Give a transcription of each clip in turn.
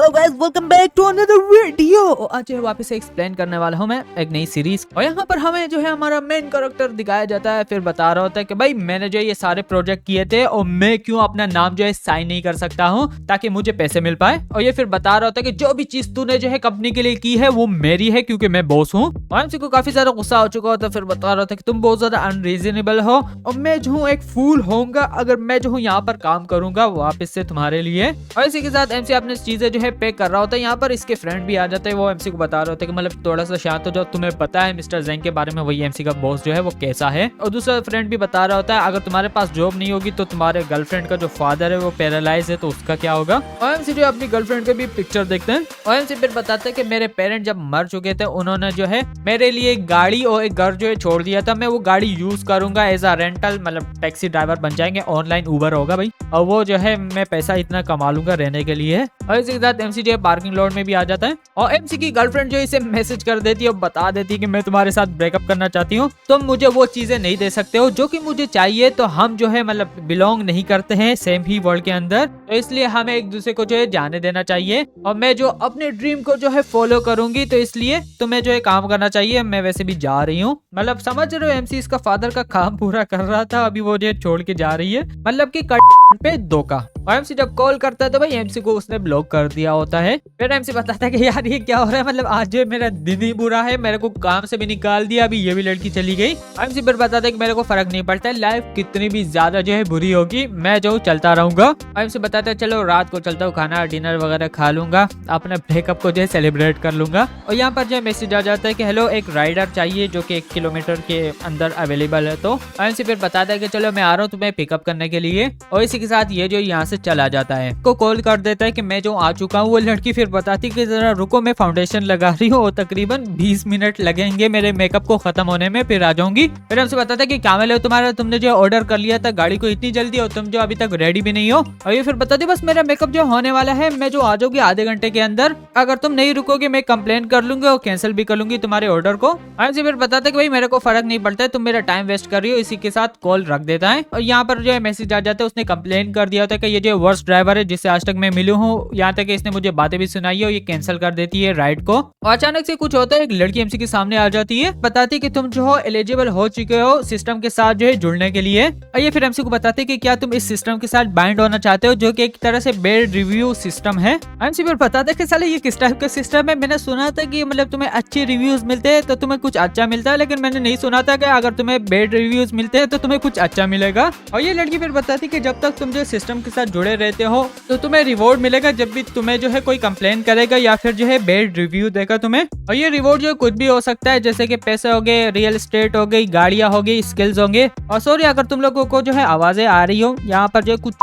Hello guys, welcome back to another video. आज जो है वापस से एक्सप्लेन करने वाला हूँ मैं एक नई सीरीज। और यहाँ पर हमें जो है हमारा मेन कैरेक्टर दिखाया जाता है, फिर बता रहा होता है कि भाई मैंने जो ये सारे प्रोजेक्ट किए थे और मैं क्यों अपना नाम जो है साइन नहीं कर सकता हूँ ताकि मुझे पैसे मिल पाए। और ये फिर बता रहा होता है कि जो भी चीज तूने जो है कंपनी के लिए की है वो मेरी है क्योंकि मैं बॉस हूँ। एमसी को काफी ज्यादा गुस्सा हो चुका होता है, फिर बता रहा था कि तुम बहुत ज्यादा अनरीजनेबल हो और मैं जो हूँ एक फूल होऊंगा अगर मैं जो हूँ यहाँ पर काम करूंगा वापस से तुम्हारे लिए। और इसी के साथ एमसी अपने चीजें जो है पैक कर रहा होता है। यहाँ पर इसके फ्रेंड भी आ जाते हैं, वो एमसी को बता रहे होते हैं कि मतलब थोड़ा सा शांत हो जाओ, तुम्हें पता है मिस्टर जेंग के बारे में, वही एमसी का बॉस जो है वो कैसा है। और दूसरा फ्रेंड भी बता रहा होता है अगर तुम्हारे पास जॉब नहीं होगी तो तुम्हारे गर्लफ्रेंड का जो फादर है वो पैरालाइज है तो उसका क्या होगा। और एमसी जो अपनी गर्लफ्रेंड के भी पिक्चर देखते हैं और एमसी फिर बताते हैं कि मेरे पेरेंट जब मर चुके थे उन्होंने जो है मेरे लिए एक गाड़ी और एक घर जो है छोड़ दिया था, मैं वो गाड़ी यूज करूंगा एज अ रेंटल, मतलब टैक्सी ड्राइवर बन जाएंगे, ऑनलाइन उबर होगा भाई, और वो जो है मैं पैसा इतना कमा लूंगा रहने के लिए। और इसी के साथ एमसी जो है पार्किंग लॉट में भी आ जाता है और एमसी की गर्लफ्रेंड जो इसे मैसेज कर देती है और बता देती है कि मैं तुम्हारे साथ ब्रेकअप करना चाहती हूँ, तुम मुझे वो चीजें नहीं दे सकते हो जो कि मुझे चाहिए, तो हम जो है मतलब बिलोंग नहीं करते हैं सेम ही वर्ल्ड के अंदर, तो इसलिए हमें एक दूसरे को जो है जाने देना चाहिए और मैं जो अपने ड्रीम को जो है फॉलो करूंगी, तो इसलिए तुम्हें जो है काम करना चाहिए, मैं वैसे भी जा रही हूँ। मतलब समझ रहे हो एमसी इसका फादर का काम पूरा कर रहा था, अभी वो जो है छोड़ के जा रही है, मतलब की पे धोखा। और एमसी जब कॉल करता है तो भाई एमसी को उसने ब्लॉक कर दिया होता है। फिर एमसी बताता है कि यार ये क्या हो रहा है, मतलब आज जो मेरा दिन ही बुरा है, मेरे को काम से भी निकाल दिया, अभी ये भी लड़की चली गई। एमसी फिर बताता है कि मेरे को फर्क नहीं पड़ता है, लाइफ कितनी भी ज्यादा जो है बुरी होगी मैं जो चलता रहूंगा। एमसी बताता है चलो रात को चलता हूँ, खाना डिनर वगैरह खा लूंगा, अपने ब्रेकअप को जो है सेलिब्रेट कर लूंगा। और यहाँ पर जो है मैसेज आ जाता है कि हेलो एक राइडर चाहिए जो कि 1 किलोमीटर के अंदर अवेलेबल है। तो एमसी फिर बताता है कि चलो मैं आ रहा हूँ तुम्हें पिकअप करने के लिए। और इसी के साथ ये जो यहाँ से चला जाता है, को कॉल कर देता है कि मैं जो आ चुका हूँ। वो लड़की फिर बताती कि जरा रुको मैं फाउंडेशन लगा रही हूँ और तकरीबन 20 मिनट लगेंगे मेरे मेकअप को खत्म होने में, फिर आ जाऊंगी। फिर हमसे बताता है कि क्या मिले तुम्हारा, तुमने जो ऑर्डर कर लिया था गाड़ी को इतनी जल्दी और तुम जो अभी तक रेडी भी नहीं हो। और ये फिर बताती बस मेरा मेकअप जो होने वाला है, मैं जो आ जाऊंगी आधे घंटे के अंदर, अगर तुम नहीं रुकोगे मैं कंप्लेन कर लूंगी और कैंसिल भी कर लूंगी तुम्हारे ऑर्डर को। हमसे फिर बताते कि भाई मेरे को फर्क नहीं पड़ता है, तुम मेरा टाइम वेस्ट कर रही हो। इसी के साथ कॉल रख देता है और यहाँ पर जो है मैसेज आ जाता है, उसने कंप्लेन कर दिया होता है कि ये जो वर्स्ट ड्राइवर है जिससे आज तक मैं मिलू हूँ, यहाँ तक इसने मुझे बातें भी सुनाई है और ये कैंसिल कर देती है राइड को। और अचानक से कुछ होता है, एक लड़की एमसी के सामने आ जाती है, बताती कि तुम जो हो एलिजिबल हो चुके हो सिस्टम के साथ जो है जुड़ने के लिए। और ये फिर एमसी को बताते कि क्या तुम इस सिस्टम के साथ बाइंड होना चाहते हो जो कि एक तरह से बेड रिव्यू सिस्टम है। एमसी फिर बताते कि साले ये किस टाइप का सिस्टम है, मैंने सुना था कि मतलब तुम्हें अच्छे रिव्यूज मिलते हैं तो तुम्हें कुछ अच्छा मिलता है, लेकिन मैंने नहीं सुना था कि अगर तुम्हें बेड रिव्यूज मिलते हैं तो तुम्हें कुछ अच्छा मिलेगा। और ये लड़की फिर बताती कि जब तक तुम जो सिस्टम के साथ जुड़े रहते हो तो तुम्हें रिवॉर्ड मिलेगा जब भी तुम्हें जो है कोई कंप्लेन करेगा या फिर जो है बेड रिव्यू देगा तुम्हें। और ये रिवॉर्ड जो कुछ भी हो सकता है, जैसे कि पैसे हो गए, रियल एस्टेट हो गई, गाड़ियां हो गई, स्किल्स होंगे। और सॉरी अगर तुम लोगों को जो है आवाजें आ रही हो, यहाँ पर जो कुछ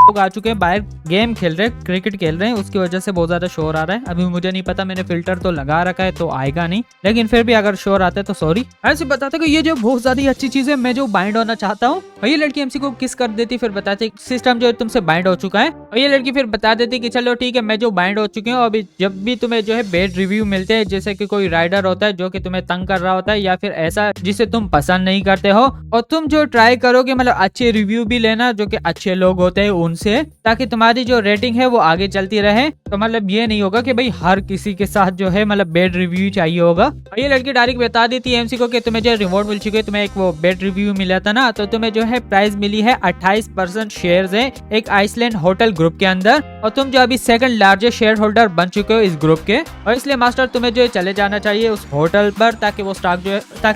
लोग आ चुके हैं बाहर, गेम खेल रहे हैं, क्रिकेट खेल रहे हैं, उसकी वजह से बहुत ज्यादा शोर आ रहा है। अभी मुझे नहीं पता, मैंने फिल्टर तो लगा रखा है तो आएगा नहीं, लेकिन फिर भी अगर शोर आता है तो सॉरी। ऐसे बताते कि ये जो बहुत ज्यादा अच्छी चीज है, मैं जो बाइंड होना चाहता हूँ। और ये लड़की एमसी को किस कर देती, फिर बताते सिस्टम जो है तुमसे बाइंड हो चुका है। और ये लड़की फिर बता देती कि चलो ठीक है मैं जो बाइंड हो चुकी हूँ, अभी जब भी तुम्हें जो है बेड रिव्यू मिलते हैं, जैसे कि कोई राइडर होता है जो कि तुम्हें तंग कर रहा होता है या फिर ऐसा जिसे तुम पसंद नहीं करते हो, और तुम जो ट्राई करोगे मतलब अच्छे रिव्यू भी लेना जो कि अच्छे लोग होते हैं उनसे, ताकि तुम्हारी जो रेटिंग है वो आगे चलती रहे। तो मतलब ये नहीं होगा कि भाई हर किसी के साथ जो है मतलब बेड रिव्यू चाहिए होगा। और ये लड़की डायरेक्ट बता देती है एमसी को कि तुम्हें जो रिवॉर्ड मिल चुके, तुम्हें एक वो बेड रिव्यू मिला था ना, तो तुम्हें जो है प्राइस मिली है 28% शेयर्स है एक आइसलैंड होटल ग्रुप के अंदर, और तुम जो अभी सेकंड लार्जेस्ट शेयर होल्डर बन चुके हो इस ग्रुप के। और इसलिए मास्टर तुम्हें जो है चले जाना चाहिए उस होटल पर, ताकि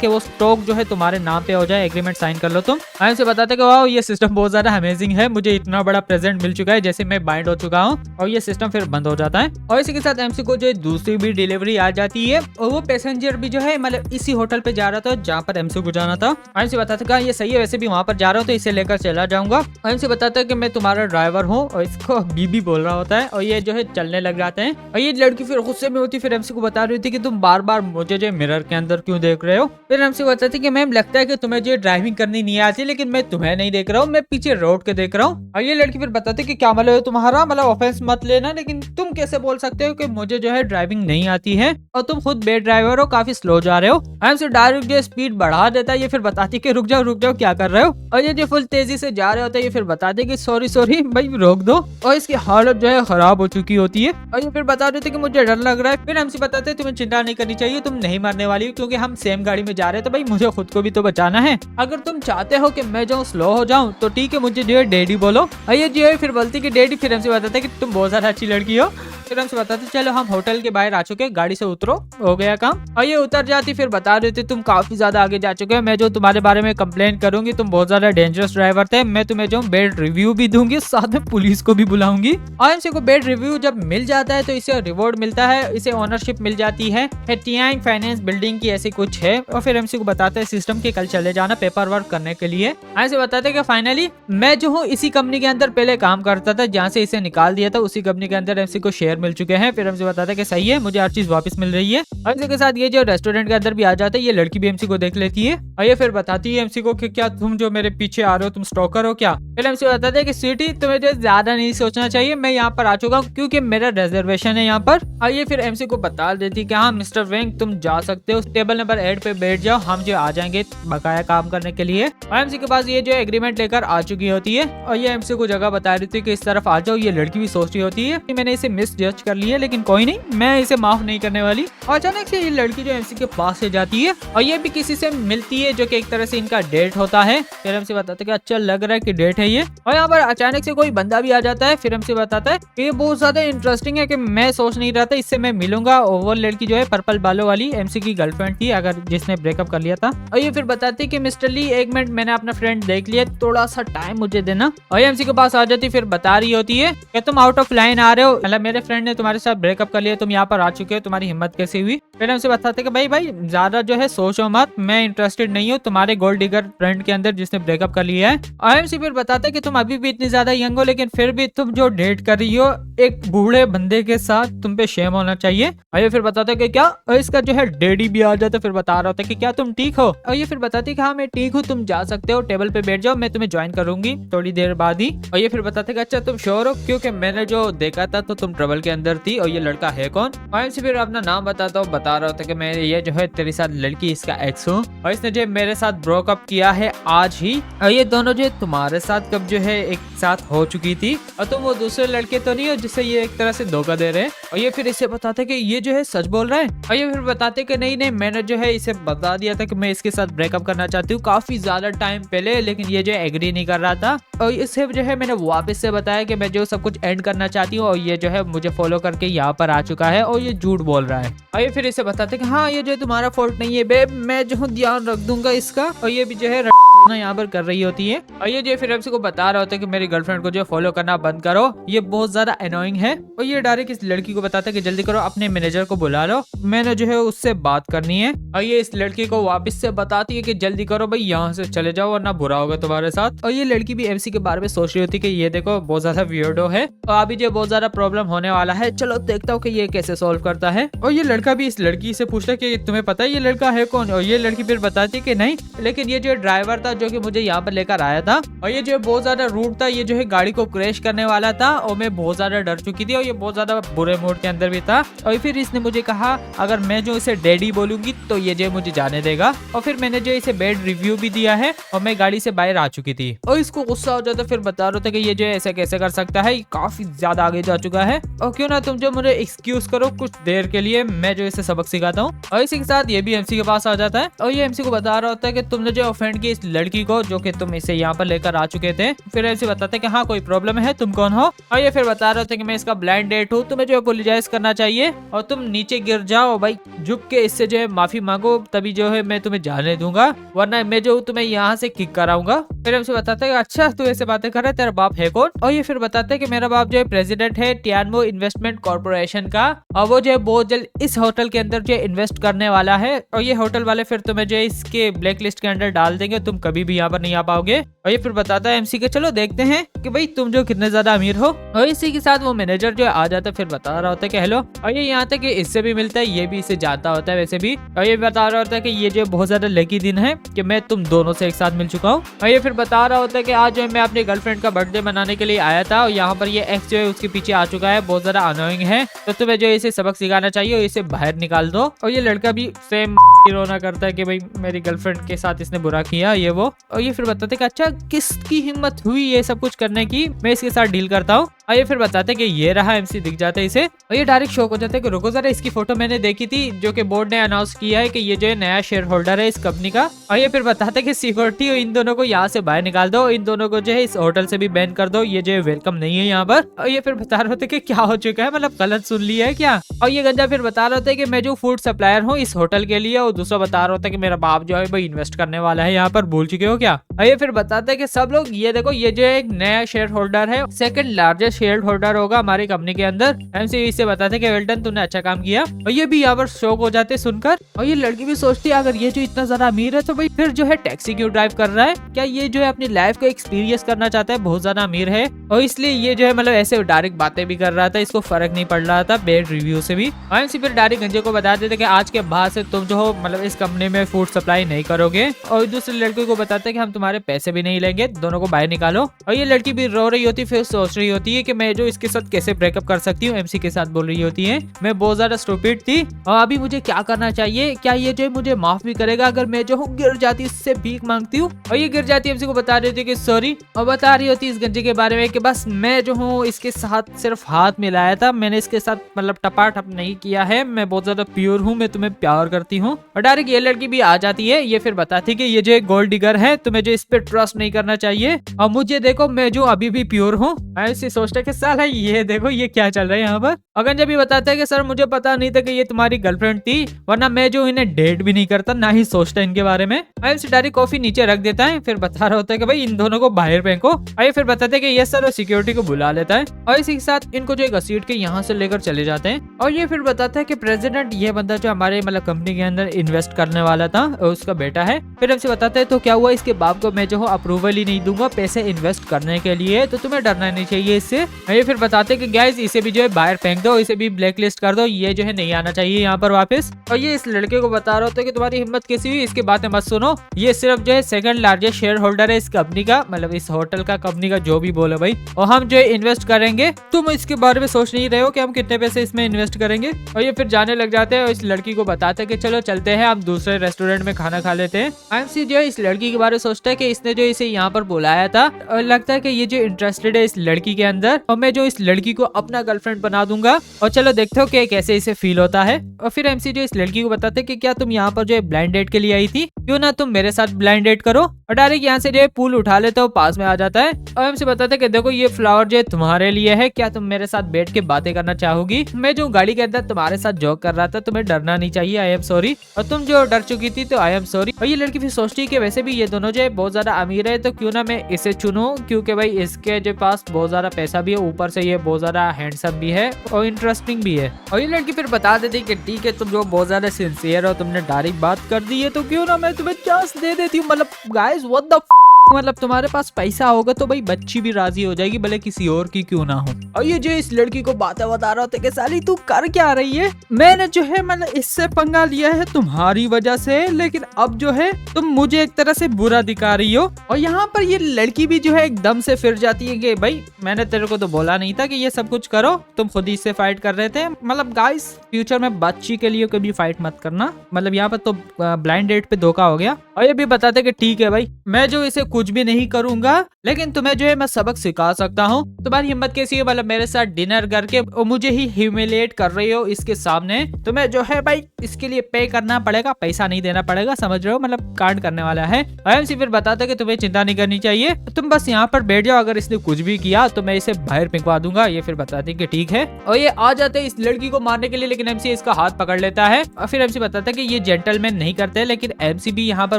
वो स्टॉक जो है तुम्हारे नाम पे हो जाए, एग्रीमेंट साइन कर लो तुम। हमसे बताते कि वाह ये सिस्टम बहुत ज्यादा अमेजिंग है, मुझे इतना बड़ा प्रेजेंट मिल चुका है जैसे मैं बाइंड हो चुका हूँ। और ये सिस्टम फिर बंद हो जाता है। और इसी के साथ एमसी को जो दूसरी भी डिलीवरी आ जाती है, और वो पैसेंजर भी जो है मतलब इसी होटल पे जा रहा था जहाँ पर एमसी को जाना था। एमसी बताता था ये सही है, वैसे भी वहाँ पर जा रहा हूँ तो इसे लेकर चला जाऊंगा। एमसी बताता है कि मैं तुम्हारा ड्राइवर हूँ, और इसको बीबी बोल रहा होता है, और ये जो है चलने लग जाते हैं। और ये लड़की फिर गुस्से में होती, फिर एमसी को बता रही थी कि तुम बार बार मुझे जो मिरर के अंदर क्यों देख रहे हो। फिर एमसी बताती कि मैम लगता है कि तुम्हें जो ड्राइविंग करनी नहीं आती, लेकिन मैं तुम्हें नहीं देख रहा हूँ, मैं पीछे रोड के देख रहा हूँ। और ये लड़की फिर बताते कि क्या मतलब है तुम्हारा, मतलब ऑफेंस मत लेना, लेकिन तुम कैसे बोल सकते हो कि मुझे जो है ड्राइविंग नहीं आती है और तुम खुद बेड ड्राइवर हो, काफी स्लो जा रहे हो। एमसी डायरेक्ट जो स्पीड बढ़ा देता है, ये फिर बताती कि रुक जाओ क्या कर रहे हो, और ये जो फुल तेजी से जा रहे होते हैं, ये फिर बताते कि सॉरी भाई रोक दो, और इसकी हालत जो है खराब हो चुकी होती है, और ये फिर बता देते कि मुझे डर लग रहा है। फिर एमसी बताते तुम्हें चिंता नहीं करनी चाहिए, तुम नहीं मरने वाली हो, क्योंकि हम सेम गाड़ी में जा रहे हैं, तो भाई मुझे खुद को भी तो बचाना है। अगर तुम चाहते हो कि मैं जो स्लो हो जाऊं तो ठीक है, मुझे जो है डैडी बोलो। ये जो है फिर बोलती कि डैडी। फिर हमसे बताते कि तुम बहुत ज्यादा अच्छी लड़की हो। फिर हमसे बताते चलो हम होटल के बाहर आ चुके, गाड़ी से उतरो, हो गया काम। और ये उतर जाती, फिर बता देती तुम काफी ज्यादा आगे जा चुके हो, मैं जो तुम्हारे बारे में कंप्लेन करूंगी, तुम बहुत ज्यादा डेंजरस ड्राइवर थे, मैं तुम्हें जो बेड रिव्यू भी दूंगी, साथ में पुलिस को भी बुलाऊंगी। और एमसी को बेड रिव्यू जब मिल जाता है तो इसे रिवॉर्ड मिलता है, इसे ओनरशिप मिल जाती है टियांग फाइनेंस बिल्डिंग की, ऐसी कुछ है। और फिर एमसी को बताते हैं सिस्टम के कल चले जाना पेपर वर्क करने के लिए। ऐसे बताते कि फाइनली मैं जो हूँ इसी कंपनी के अंदर पहले काम करता था, जहाँ से इसे निकाल दिया था, उसी कंपनी के अंदर एमसी को शेयर मिल चुके हैं। फिर एमसी बताता है कि सही है, मुझे हर चीज वापस मिल रही है। और इसी के साथ ये जो रेस्टोरेंट के अंदर भी आ जाता है, ये लड़की भी एमसी को देख लेती है, और ये फिर बताती है एमसी को कि क्या तुम जो मेरे पीछे आ रहे हो, तुम स्टॉकर हो क्या। फिर एमसी बताते हैं कि स्वीटी तुम्हें जो ज्यादा नहीं सोचना चाहिए, मैं यहाँ पर आ चुका हूँ क्योंकि मेरा रिजर्वेशन है यहाँ पर। और ये फिर एमसी को बता देती कि हाँ मिस्टर वेंग तुम जा सकते हो, टेबल नंबर 8 पे बैठ जाओ, हम जो आ जाएंगे बकाया काम करने के लिए। और एमसी के पास ये जो एग्रीमेंट लेकर आ चुकी होती है, और ये एमसी को जगह बता रही थी कि इस तरफ आ जाओ। ये लड़की भी सोच रही होती है कि मैंने इसे मिस जज कर लिया, लेकिन कोई नहीं, मैं इसे माफ नहीं करने वाली। और अचानक से ये लड़की जो एमसी के पास से जाती है, और ये भी किसी से मिलती है जो कि एक तरह से इनका डेट होता है। फिर एमसी बताता है कि अच्छा लग रहा है कि डेट है ये। और यहाँ पर अचानक से कोई बंदा भी आ जाता है। फिर एमसी बताता है कि ये बहुत ज्यादा इंटरेस्टिंग है, कि मैं सोच नहीं रहा था इससे मैं मिलूंगा। और वो लड़की जो है पर्पल बालों वाली एमसी की गर्लफ्रेंड थी, अगर जिसने ब्रेकअप कर लिया था। और ये फिर बताती कि मिस्टर ली एक मिनट, मैंने अपना फ्रेंड देख लिया, थोड़ा सा टाइम मुझे देना। और एमसी के पास आ जाती, फिर बता रही होती है कि तुम आउट ऑफ लाइन आ रहे हो, मतलब मेरे फ्रेंड ने तुम्हारे साथ ब्रेकअप कर लिया, तुम यहाँ पर आ चुके हो, तुम्हारी हिम्मत कैसे हुई। फिर हमसे बताते कि भाई ज्यादा जो है सोचो मत, मैं इंटरेस्टेड नहीं हूँ तुम्हारे गोल्ड डिगर फ्रेंड के अंदर जिसने ब्रेकअप कर लिया है। और एमसी फिर बताते कि तुम अभी भी इतनी ज्यादा यंग हो, लेकिन फिर भी तुम जो डेट कर रही हो एक बूढ़े बंदे के साथ, तुम पे शेम होना चाहिए। और ये फिर बताते कि क्या, और इसका जो है डैडी भी आ जाता, फिर बता रहा होता कि क्या तुम ठीक हो। और ये फिर बताती कि हाँ मैं ठीक हूँ, तुम जा सकते हो, टेबल पे बैठ जाओ, मैं तुम्हें ज्वाइन करूंगी थोड़ी देर बाद ही। और ये फिर बताते कि अच्छा तुम श्योर हो, क्योंकि मैंने जो देखा था तो तुम ट्रबल के अंदर थी, और ये लड़का है कौन। और एमसी फिर अपना नाम बताता हूँ, बता रहा होता कि मैं ये जो है तेरे साथ लड़की इसका एक्स हूँ, और इसने जो मेरे साथ ब्रोकअप किया है आज ही, और ये दोनों जो तुम्हारे साथ कब जो है एक साथ हो चुकी थी, और तुम वो दूसरे लड़के तो नहीं हो जिससे ये एक तरह से धोखा दे रहे हैं। और ये फिर इसे बताते कि ये जो है सच बोल रहा है। और ये फिर बताते कि नहीं मैंने जो है इसे बता दिया था कि मैं इसके साथ ब्रेकअप करना चाहती हूँ काफी ज्यादा टाइम पहले, लेकिन ये जो एग्री नहीं कर रहा था। और इसे जो है मैंने वापस से बताया कि मैं जो सब कुछ एंड करना चाहती हूँ, और ये जो है मुझे फॉलो करके यहाँ पर आ चुका है, और ये झूठ बोल रहा है। और ये फिर इसे बताते कि हाँ ये जो तुम्हारा फॉल्ट नहीं है बेब, मैं जो ध्यान रख दूंगा इसका। और ये भी जो है यहाँ पर कर रही होती है। और ये जो फिर एमसी को बता रहा होता है कि मेरी गर्लफ्रेंड को जो फॉलो करना बंद करो, ये बहुत ज्यादा अनोइंग है। और ये डायरेक्ट इस लड़की को बताता है कि जल्दी करो, अपने मैनेजर को बुला लो, मैंने जो है उससे बात करनी है। और ये इस लड़की को वापस से बताती है कि जल्दी करो भाई, यहाँ से चले जाओ वरना बुरा होगा तुम्हारे साथ। और ये लड़की भी एमसी के बारे में सोच रही होती है कि ये देखो बहुत ज्यादा वियर्डो है, और अभी जो बहुत ज्यादा प्रॉब्लम होने वाला है, चलो देखता हूँ कि ये कैसे सॉल्व करता है। और ये लड़का भी इस लड़की से पूछता है कि तुम्हें पता है ये लड़का है कौन। और ये लड़की फिर बताती है कि नहीं, लेकिन ये जो ड्राइवर था जो कि मुझे यहाँ पर लेकर आया था, और ये जो बहुत ज्यादा रूट था, ये जो है गाड़ी को क्रैश करने वाला था, और मैं बहुत ज्यादा डर चुकी थी, और ये बहुत ज्यादा बुरे मूड के अंदर भी था। और फिर इसने मुझे कहा अगर मैं जो इसे डैडी बोलूंगी तो ये जो मुझे जाने देगा। और फिर मैंने जो इसे बेड रिव्यू भी दिया है, और मैं गाड़ी से बाहर आ चुकी थी। और इसको गुस्सा हो जाता, फिर बता रहा था कि ये जो ऐसे कैसे कर सकता है, काफी ज्यादा आगे जा चुका है, और क्यों ना तुम जो मुझे एक्सक्यूज करो कुछ देर के लिए, मैं जो इसे सबक सिखाता हूँ। और इसी के साथ ये भी एमसी के पास आ जाता है, और ये एमसी को बता रहा होता है कि तुमने जो ऑफेंड की इस लड़की को, जो कि तुम इसे यहाँ पर लेकर आ चुके थे। फिर एमसी बताते हैं कि हाँ कोई प्रॉब्लम है, तुम कौन हो। और ये फिर बता रहे थे कि मैं इसका ब्लाइंड डेट हूँ, तुम्हें जो है अपोलोजाइज करना चाहिए, और तुम नीचे गिर जाओ भाई, झुक के इससे जो है माफी मांगो, तभी जो है मैं तुम्हें जाने दूंगा, वरना मैं जो तुम्हें यहाँ से किक कराऊंगा। फिर हमसे बताते हैं अच्छा तू ऐसे बातें कर रहा है, तेरा बाप है कौन। और ये फिर बताते हैं कि मेरा बाप जो है प्रेसिडेंट है टियानमो इन्वेस्टमेंट कॉर्पोरेशन का, और वो जो है बहुत जल्द इस होटल के अंदर जो है इन्वेस्ट करने वाला है, और ये होटल वाले फिर तुम्हें जो है इसके ब्लैक लिस्ट के अंदर डाल देंगे, तुम कभी भी यहाँ पर नहीं आ पाओगे। और ये फिर बताता है एमसी के चलो देखते हैं कि भाई तुम जो कितने ज्यादा अमीर हो। और इसी के साथ वो मैनेजर जो आ जाता है, फिर बता रहा रहा होता है कि हेलो, और ये यहाँ तक कि इससे भी मिलता है, ये भी इसे जानता होता है वैसे भी, और ये बता रहा होता है कि ये जो बहुत ज्यादा लकी दिन है कि मैं तुम दोनों से एक साथ मिल चुका हूँ। और ये फिर बता रहा होता है कि आज जो है मैं अपनी गर्लफ्रेंड का बर्थडे मनाने के लिए आया था और यहाँ पर ये एक्स जो है उसके पीछे आ चुका है, बहुत ज्यादा अनोइंग है, तो तुम्हें जो है इसे सबक सिखाना चाहिए और इसे बाहर निकाल दो। और ये लड़का भी सेम रोना करता है कि भाई मेरी गर्लफ्रेंड के साथ इसने बुरा किया ये वो। और ये फिर बताते कि अच्छा किसकी हिम्मत हुई ये सब कुछ करने की, मैं इसके साथ डील करता हूँ। और ये फिर बताते कि ये रहा एमसी, दिख जाता है इसे, और ये डायरेक्ट शॉक हो जाता है कि रुको जरा, इसकी फोटो मैंने देखी थी जो कि बोर्ड ने अनाउंस किया है कि ये जो है नया शेयर होल्डर है इस कंपनी का। और ये फिर बताते कि सिक्योरिटी इन दोनों को यहाँ से बाहर निकाल दो, इन दोनों को जो है इस होटल से भी बैन कर दो, ये जो है वेलकम नहीं है यहाँ पर। और ये फिर बता रहे होते कि क्या हो चुका है, मतलब गलत सुन लिया है क्या। और ये गंजा फिर बता रहा होता है कि मैं जो फूड सप्लायर हूँ इस होटल के लिए, और दूसरा बता रहा होता है कि मेरा बाप जो है भाई इन्वेस्ट करने वाला है यहाँ पर, भूल चुके हो क्या। और ये फिर बताते हैं कि सब लोग ये देखो, ये जो है एक नया शेयर होल्डर है, सेकंड लार्जेस्ट शेयर होल्डर होगा हमारी कंपनी के अंदर। एमसी इसे बताते हैं कि वेल्टन तुमने अच्छा काम किया। और ये भी यहाँ पर शौक हो जाते सुनकर। और ये लड़की भी सोचती है अगर ये जो इतना ज्यादा अमीर है तो भाई फिर जो है टैक्सी क्यों ड्राइव कर रहा है, क्या ये जो है अपनी लाइफ को एक्सपीरियंस करना चाहता है, बहुत ज्यादा अमीर है और इसलिए ये जो है मतलब ऐसे डायरेक्ट बातें भी कर रहा था, इसको फर्क नहीं पड़ रहा था बेड रिव्यू से भी। एमसी फिर डायरेक्ट गंजे को बता देते कि आज के बाद से तुम जो हो मतलब इस कंपनी में फूड सप्लाई नहीं करोगे, और दूसरी लड़की को बताते हैं कि हम तुम्हारे पैसे भी नहीं लेंगे, दोनों को बाहर निकालो। और ये लड़की भी रो रही होती, फिर सोच रही होती है कि मैं जो इसके साथ कैसे ब्रेकअप कर सकती हूँ। एमसी के साथ बोल रही होती है मैं बहुत ज्यादा स्टूपिड थी और अभी मुझे क्या करना चाहिए, क्या ये जो है मुझे माफ भी करेगा अगर मैं जो हूँ गिर जाती इससे भीख मांगती हूँ। और ये गिर जाती एमसी को बता रही होती कि सॉरी, और बता रही होती इस गंजे के बारे में कि बस मैं जो हूँ इसके साथ सिर्फ हाथ मिलाया था, मैंने इसके साथ मतलब टपाटप नहीं किया है, मैं बहुत ज्यादा प्योर हूँ, मैं तुम्हें प्यार करती हूँ। और डायरेक्ट ये लड़की भी आ जाती है, ये फिर बताती कि ये जो एक गोल्ड डिगर है, तुम्हें जो इस पे ट्रस्ट नहीं करना चाहिए, और मुझे देखो मैं जो अभी भी प्योर हूँ। ऐसे सोचता कि साला ये देखो ये क्या चल रहा है यहाँ पर। अगर जब भी बताता है कि सर मुझे पता नहीं था कि ये तुम्हारी गर्लफ्रेंड थी, वरना मैं जो इन्हें डेट भी नहीं करता, ना ही सोचता इनके बारे में। एमसी डायरेक्ट कॉफी नीचे रख देता है, फिर बता रहा होता है कि भाई इन दोनों को बाहर फेंको। और फिर बताते हैं कि ये सर सिक्योरिटी को बुला लेता है और इसी के साथ इनको जो घसीट के यहाँ से लेकर चले जाते हैं। और ये फिर बताता है कि प्रेसिडेंट ये बंदा जो हमारे मतलब कंपनी के अंदर इन्वेस्ट करने वाला था उसका बेटा है। फिर हमसे बताता है तो क्या हुआ, इसके बाप को मैं जो अप्रूवल ही नहीं दूंगा पैसे इन्वेस्ट करने के लिए, तो तुम्हें डरना नहीं चाहिए इससे। ये फिर बताते हैं कि गाइस इसे भी जो है बाहर फेंक दो, इसे भी ब्लैक लिस्ट कर दो, ये जो है नहीं आना चाहिए यहाँ पर वापस। और ये इस लड़के को बता रहा होता है कि तुम्हारी हिम्मत कैसी हुई, इसकी बातें मत सुनो, ये सिर्फ जो है सेकंड लार्जेस्ट शेयर होल्डर है इस कंपनी का, मतलब इस होटल का, कंपनी का जो भी बोलो भाई, और हम जो है इन्वेस्ट करेंगे, तुम इसके बारे में सोच नहीं रहे हो कि हम कितने पैसे इसमें इन्वेस्ट करेंगे। और ये फिर जाने लग जाते हैं और इस लड़की को बताते हैं कि चलो चलते हैं हम दूसरे रेस्टोरेंट में खाना खा लेते हैं। एमसी जो है इस लड़की के बारे में सोचता है कि इसने जो इसे यहाँ पर बुलाया था और लगता है कि ये जो इंटरेस्टेड है इस लड़की के अंदर, और मैं जो इस लड़की को अपना गर्लफ्रेंड बना दूंगा, और चलो देखते हो कि कैसे इसे फील होता है। और फिर एमसी जो इस लड़की को बताते हैं कि क्या तुम यहाँ पर जो है ब्लाइंड डेट के लिए आई थी, क्यों ना तुम मेरे साथ ब्लाइंड डेट करो। और डायरेक्ट यहाँ से जो है पूल उठा लेते हो, पास में आ जाता है और एमसी बताते हैं कि देखो ये फ्लावर जो है तुम्हारे लिए है, क्या तुम मेरे साथ बैठ के बातें करना चाहोगी, मैं जो गाड़ी के अंदर तुम्हारे साथ जॉक कर रहा था, तुम्हें डरना नहीं चाहिए, आई एम सॉरी, और तुम जो डर चुकी थी तो आई एम सॉरी। और ये लड़की फिर सोचती है कि वैसे भी ये दोनों जो है बहुत ज्यादा अमीर है, तो क्यों ना मैं इसे चुनूं, क्योंकि भाई इसके जो पास बहुत ज्यादा पैसा भी है, ऊपर से ये बहुत ज्यादा हैंडसम भी है और इंटरेस्टिंग भी है। और ये लड़की फिर बता देती कि ठीक है तुम जो बहुत ज्यादा सिंसियर हो, तुमने डायरेक्ट बात कर दी है, तो क्यों ना मैं तुम्हें चांस दे देती हूँ। मतलब गाइस व्हाट द मतलब तुम्हारे पास पैसा होगा तो भाई बच्ची भी राजी हो जाएगी, भले किसी और की क्यों ना हो। और ये जो इस लड़की को बातें बता रहा होता है कि साली तू कर क्या रही है, मैंने जो है मतलब इससे पंगा लिया है तुम्हारी वजह से, लेकिन अब जो है तुम मुझे एक तरह से बुरा दिखा रही हो। और यहाँ पर ये लड़की भी जो है एकदम से फिर जाती है कि भाई मैंने तेरे को तो बोला नहीं था कि ये सब कुछ करो, तुम खुद ही इससे फाइट कर रहे थे। मतलब गाइस फ्यूचर में बच्ची के लिए कभी फाइट मत करना, मतलब यहाँ पर तो ब्लाइंड डेट पे धोखा हो गया। और ये भी बताते कि ठीक है भाई मैं जो इसे कुछ भी नहीं करूंगा, लेकिन तुम्हें जो है मैं सबक सिखा सकता हूँ। तुम्हारी हिम्मत कैसी है, मतलब मेरे साथ डिनर करके मुझे ही ह्यूमिलेट कर रही हो इसके सामने, तुम्हें जो है भाई इसके लिए पे करना पड़ेगा, पैसा नहीं देना पड़ेगा, समझ रहे हो, मतलब कांड करने वाला है। एमसी फिर बताते कि तुम्हें चिंता नहीं करनी चाहिए, तुम बस यहाँ पर बैठ जाओ, अगर इसने कुछ भी किया तो मैं इसे बाहर फेंकवा दूंगा। ये फिर बताती कि ठीक है, और ये आ जाते हैं इस लड़की को मारने के लिए, लेकिन एमसी इसका हाथ पकड़ लेता है। और फिर एमसी बताता है कि ये जेंटलमैन नहीं करते, लेकिन एमसी भी यहाँ पर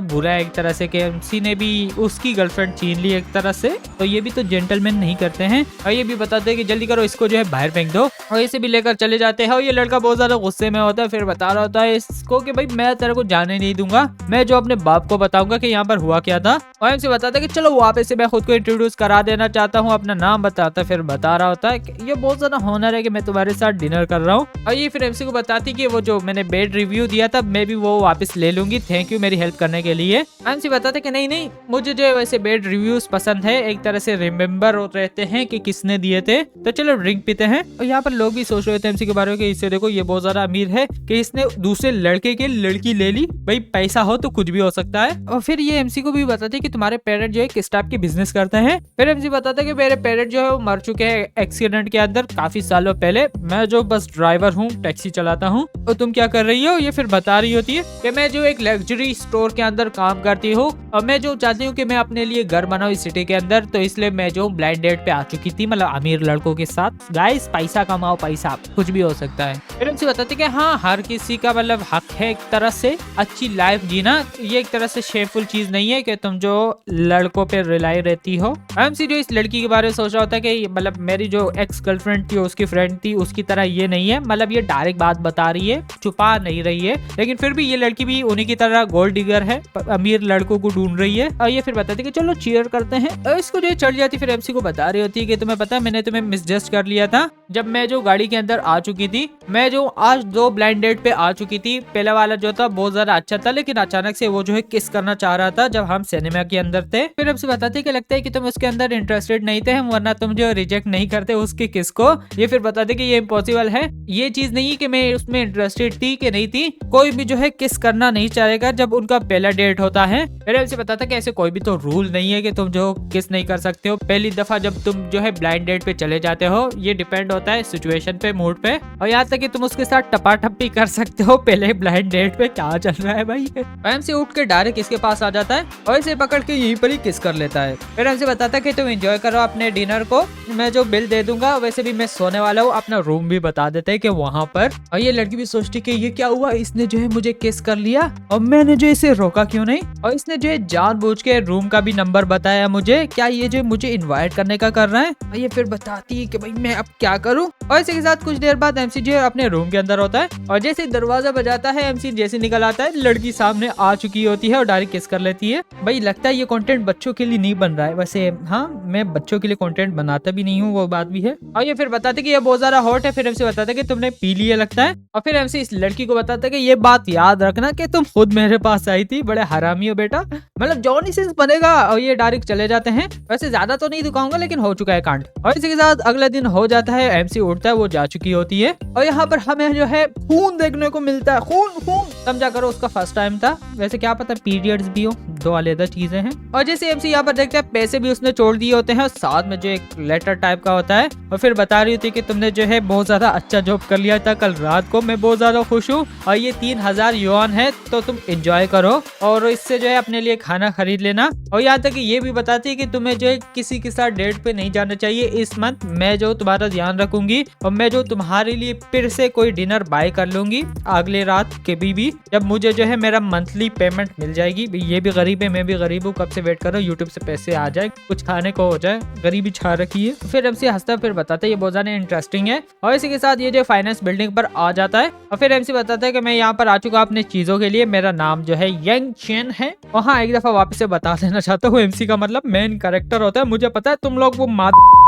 बुरा है एक तरह से, कि एमसी ने भी उस उसकी गर्लफ्रेंड छीन ली एक तरह से, तो ये भी तो जेंटलमैन नहीं करते हैं। और ये भी बताते हैं कि जल्दी करो इसको जो है बाहर फेंक दो, और इसे भी लेकर चले जाते हैं। और ये लड़का बहुत ज्यादा गुस्से में होता है, फिर बता रहा होता है इसको कि भाई मैं तेरे को जाने नहीं दूंगा, मैं जो अपने बाप को बताऊंगा कि यहाँ पर हुआ क्या था। और एमसी बताता है कि चलो वापस से मैं खुद को इंट्रोड्यूस करा देना चाहता हूँ, अपना नाम बताता है। फिर बता रहा होता है कि ये बहुत ज्यादा ऑनर है कि मैं तुम्हारे साथ डिनर कर रहा हूँ। और ये फिर एमसी को बताती कि वो जो मैंने बेड रिव्यू दिया था मैं भी वो वापस ले लूंगी, थैंक यू मेरी हेल्प करने के लिए। एमसी बताते कि नहीं नहीं, मुझे जो है वैसे बेड रिव्यूज पसंद है, एक तरह से रिमेम्बर रहते हैं कि किसने दिए थे, तो चलो ड्रिंक पीते हैं। और यहाँ पर लोग भी सोच रहे थे एमसी के बारे में कि इससे देखो ये बहुत ज्यादा अमीर है कि इसने दूसरे लड़के के लड़की ले ली, भाई पैसा हो तो कुछ भी हो सकता है। और फिर ये एमसी को भी बताते कि तुम्हारे पेरेंट जो है किस टाइप की बिजनेस करते हैं। फिर एमसी बताता है कि मेरे पेरेंट जो है वो मर चुके हैं एक्सीडेंट के अंदर काफी सालों पहले, मैं जो बस ड्राइवर हूँ, टैक्सी चलाता हूँ। और तुम क्या कर रही हो? ये फिर बता रही होती है कि मैं जो एक लग्जरी स्टोर के अंदर काम करती हूँ और मैं जो चाहती हूँ कि मैं अपने लिए घर बनाऊँ इस सिटी के अंदर, तो इसलिए मैं जो ब्लाइंड डेट पे आ चुकी थी, मतलब अमीर लड़कों के साथ। गाइस पैसा कमाओ, पैसा कुछ भी हो सकता है। फिर एमसी बताते कि हाँ हर किसी का मतलब हक है एक तरह से अच्छी लाइफ जीना, ये एक तरह से शेमफुल चीज नहीं है कि तुम जो लड़कों पे रिलाई रहती हो। एमसी जो इस लड़की के बारे में सोच रहा होता है कि मतलब मेरी जो एक्स गर्लफ्रेंड थी उसकी फ्रेंड थी, उसकी तरह ये नहीं है, मतलब ये डायरेक्ट बात बता रही है, छुपा नहीं रही है, लेकिन फिर भी ये लड़की भी उन्हीं की तरह गोल्ड डिगर है, अमीर लड़कों को ढूंढ रही है। और ये फिर बताती कि चलो चीयर करते हैं। और इसको जो चढ़ जाती फिर एमसी को बता रही होती है कि तुम्हें पता है मैंने तुम्हें मिसजस्ट कर लिया था जब मैं जो गाड़ी के अंदर आ चुकी थी, मैं जो आज 2 ब्लाइंड डेट पे आ चुकी थी। पहला वाला जो था बहुत ज्यादा अच्छा था, लेकिन अचानक से वो जो है किस करना चाह रहा था जब हम सिनेमा के अंदर थे। फिर हमसे बताते कि लगता है कि तुम उसके अंदर इंटरेस्टेड नहीं थे, वरना तुम जो रिजेक्ट नहीं करते उसके किस को। ये फिर बताते कि ये इम्पॉसिबल है, ये चीज नहीं कि मैं उसमें इंटरेस्टेड थी कि नहीं थी, कोई भी जो है किस करना नहीं चाहेगा जब उनका पहला डेट होता है। फिर हमसे बताता कि ऐसे कोई भी तो रूल नहीं है कि तुम जो किस नहीं कर सकते हो पहली दफा जब तुम जो है ब्लाइंड डेट पे चले जाते हो, ये डिपेंड होता है सिचुएशन पे, मूड पे। और यहाँ तक कि तुम उसके साथ टपाटप भी कर सकते हो पहले ब्लाइंड डेट पे। क्या चल रहा है भाई? एमसी उठ के डायरेक्ट इसके पास आ जाता है और इसे पकड़ के यहीं पर ही किस कर लेता है। फिर हमसे बताता है कि तुम एंजॉय करो अपने डिनर को, मैं जो बिल दे दूंगा, वैसे भी मैं सोने वाला हूँ, अपना रूम भी बता देते हैं कि वहाँ पर। और ये लड़की भी सोचती कि ये क्या हुआ, इसने जो है मुझे किस कर लिया और मैंने जो इसे रोका क्यों नहीं, और इसने जो है जानबूझ के रूम का भी नंबर बताया मुझे, क्या ये जो मुझे इन्वाइट करने का कर रहा है। और ये फिर बताती है कि भाई मैं अब क्या करूँ। और इसी के साथ कुछ देर बाद एमसी जो है अपने रूम के अंदर होता है और जैसे दरवाजा बजाता है एमसी जैसे निकल आता है, लड़की सामने आ चुकी होती है और डायरेक्ट किस कर लेती है। भाई लगता है ये कंटेंट बच्चों के लिए नहीं बन रहा है, वैसे हाँ मैं बच्चों के लिए कंटेंट बनाता भी नहीं हूँ, वो बात भी है। और ये फिर बताते कि ये बहुत ज्यादा हॉट है। फिर एमसी बताता कि तुमने पी लिया लगता है। और फिर एमसी इस लड़की को बताता कि ये बात याद रखना कि तुम खुद मेरे पास आई थी, बड़े हरामी हो बेटा, मतलब जॉनी सिंस बनेगा। और ये डायरेक्ट चले जाते हैं। वैसे ज्यादा तो नहीं दिखाऊंगा लेकिन हो चुका है कांड। और इसी के साथ अगले दिन हो जाता है, एमसी उठता है, वो जा चुकी होती है और यहाँ पर हमें जो है खून देखने को मिलता है। खून खून समझा करो, उसका फर्स्ट टाइम था, वैसे क्या पता पीरियड्स भी हो, दो अलग चीजें हैं। और जैसे एमसी यहाँ पर देखते हैं पैसे भी उसने छोड़ दिए होते हैं और साथ में जो एक लेटर टाइप का होता है और फिर बता रही होती है कि तुमने जो है बहुत ज्यादा अच्छा जॉब कर लिया था कल रात को, मैं बहुत ज्यादा खुश हूँ और ये 3000 युआन है तो तुम एंजॉय करो और इससे जो है अपने लिए खाना खरीद लेना। और यहाँ तक ये भी बताती है कि तुम्हें जो है किसी के साथ डेट पे नहीं जाना चाहिए इस मंथ, मैं जो तुम्हारा ध्यान रखूंगी और मैं जो तुम्हारे लिए फिर से कोई डिनर बाय कर लूंगी अगले रात के भी जब मुझे जो है मेरा मंथली पेमेंट मिल जाएगी। ये भी गरीब है, मैं भी गरीब हूँ, कब से वेट कर रहा हूँ यूट्यूब से पैसे आ जाए, कुछ खाने को हो जाए, गरीबी छा रखी है। फिर एमसी हंसता फिर बताता है ये बहुत ज्यादा इंटरेस्टिंग है। और इसी के साथ ये जो फाइनेंस बिल्डिंग पर आ जाता है और फिर एमसी बताता है कि मैं यहाँ पर आ चुका अपने चीजों के लिए, मेरा नाम जो है यंग चेन है। और हाँ एक दफा वापस से बता देना चाहता हूँ, एमसी का मतलब मेन कैरेक्टर होता है। मुझे पता है तुम लोग वो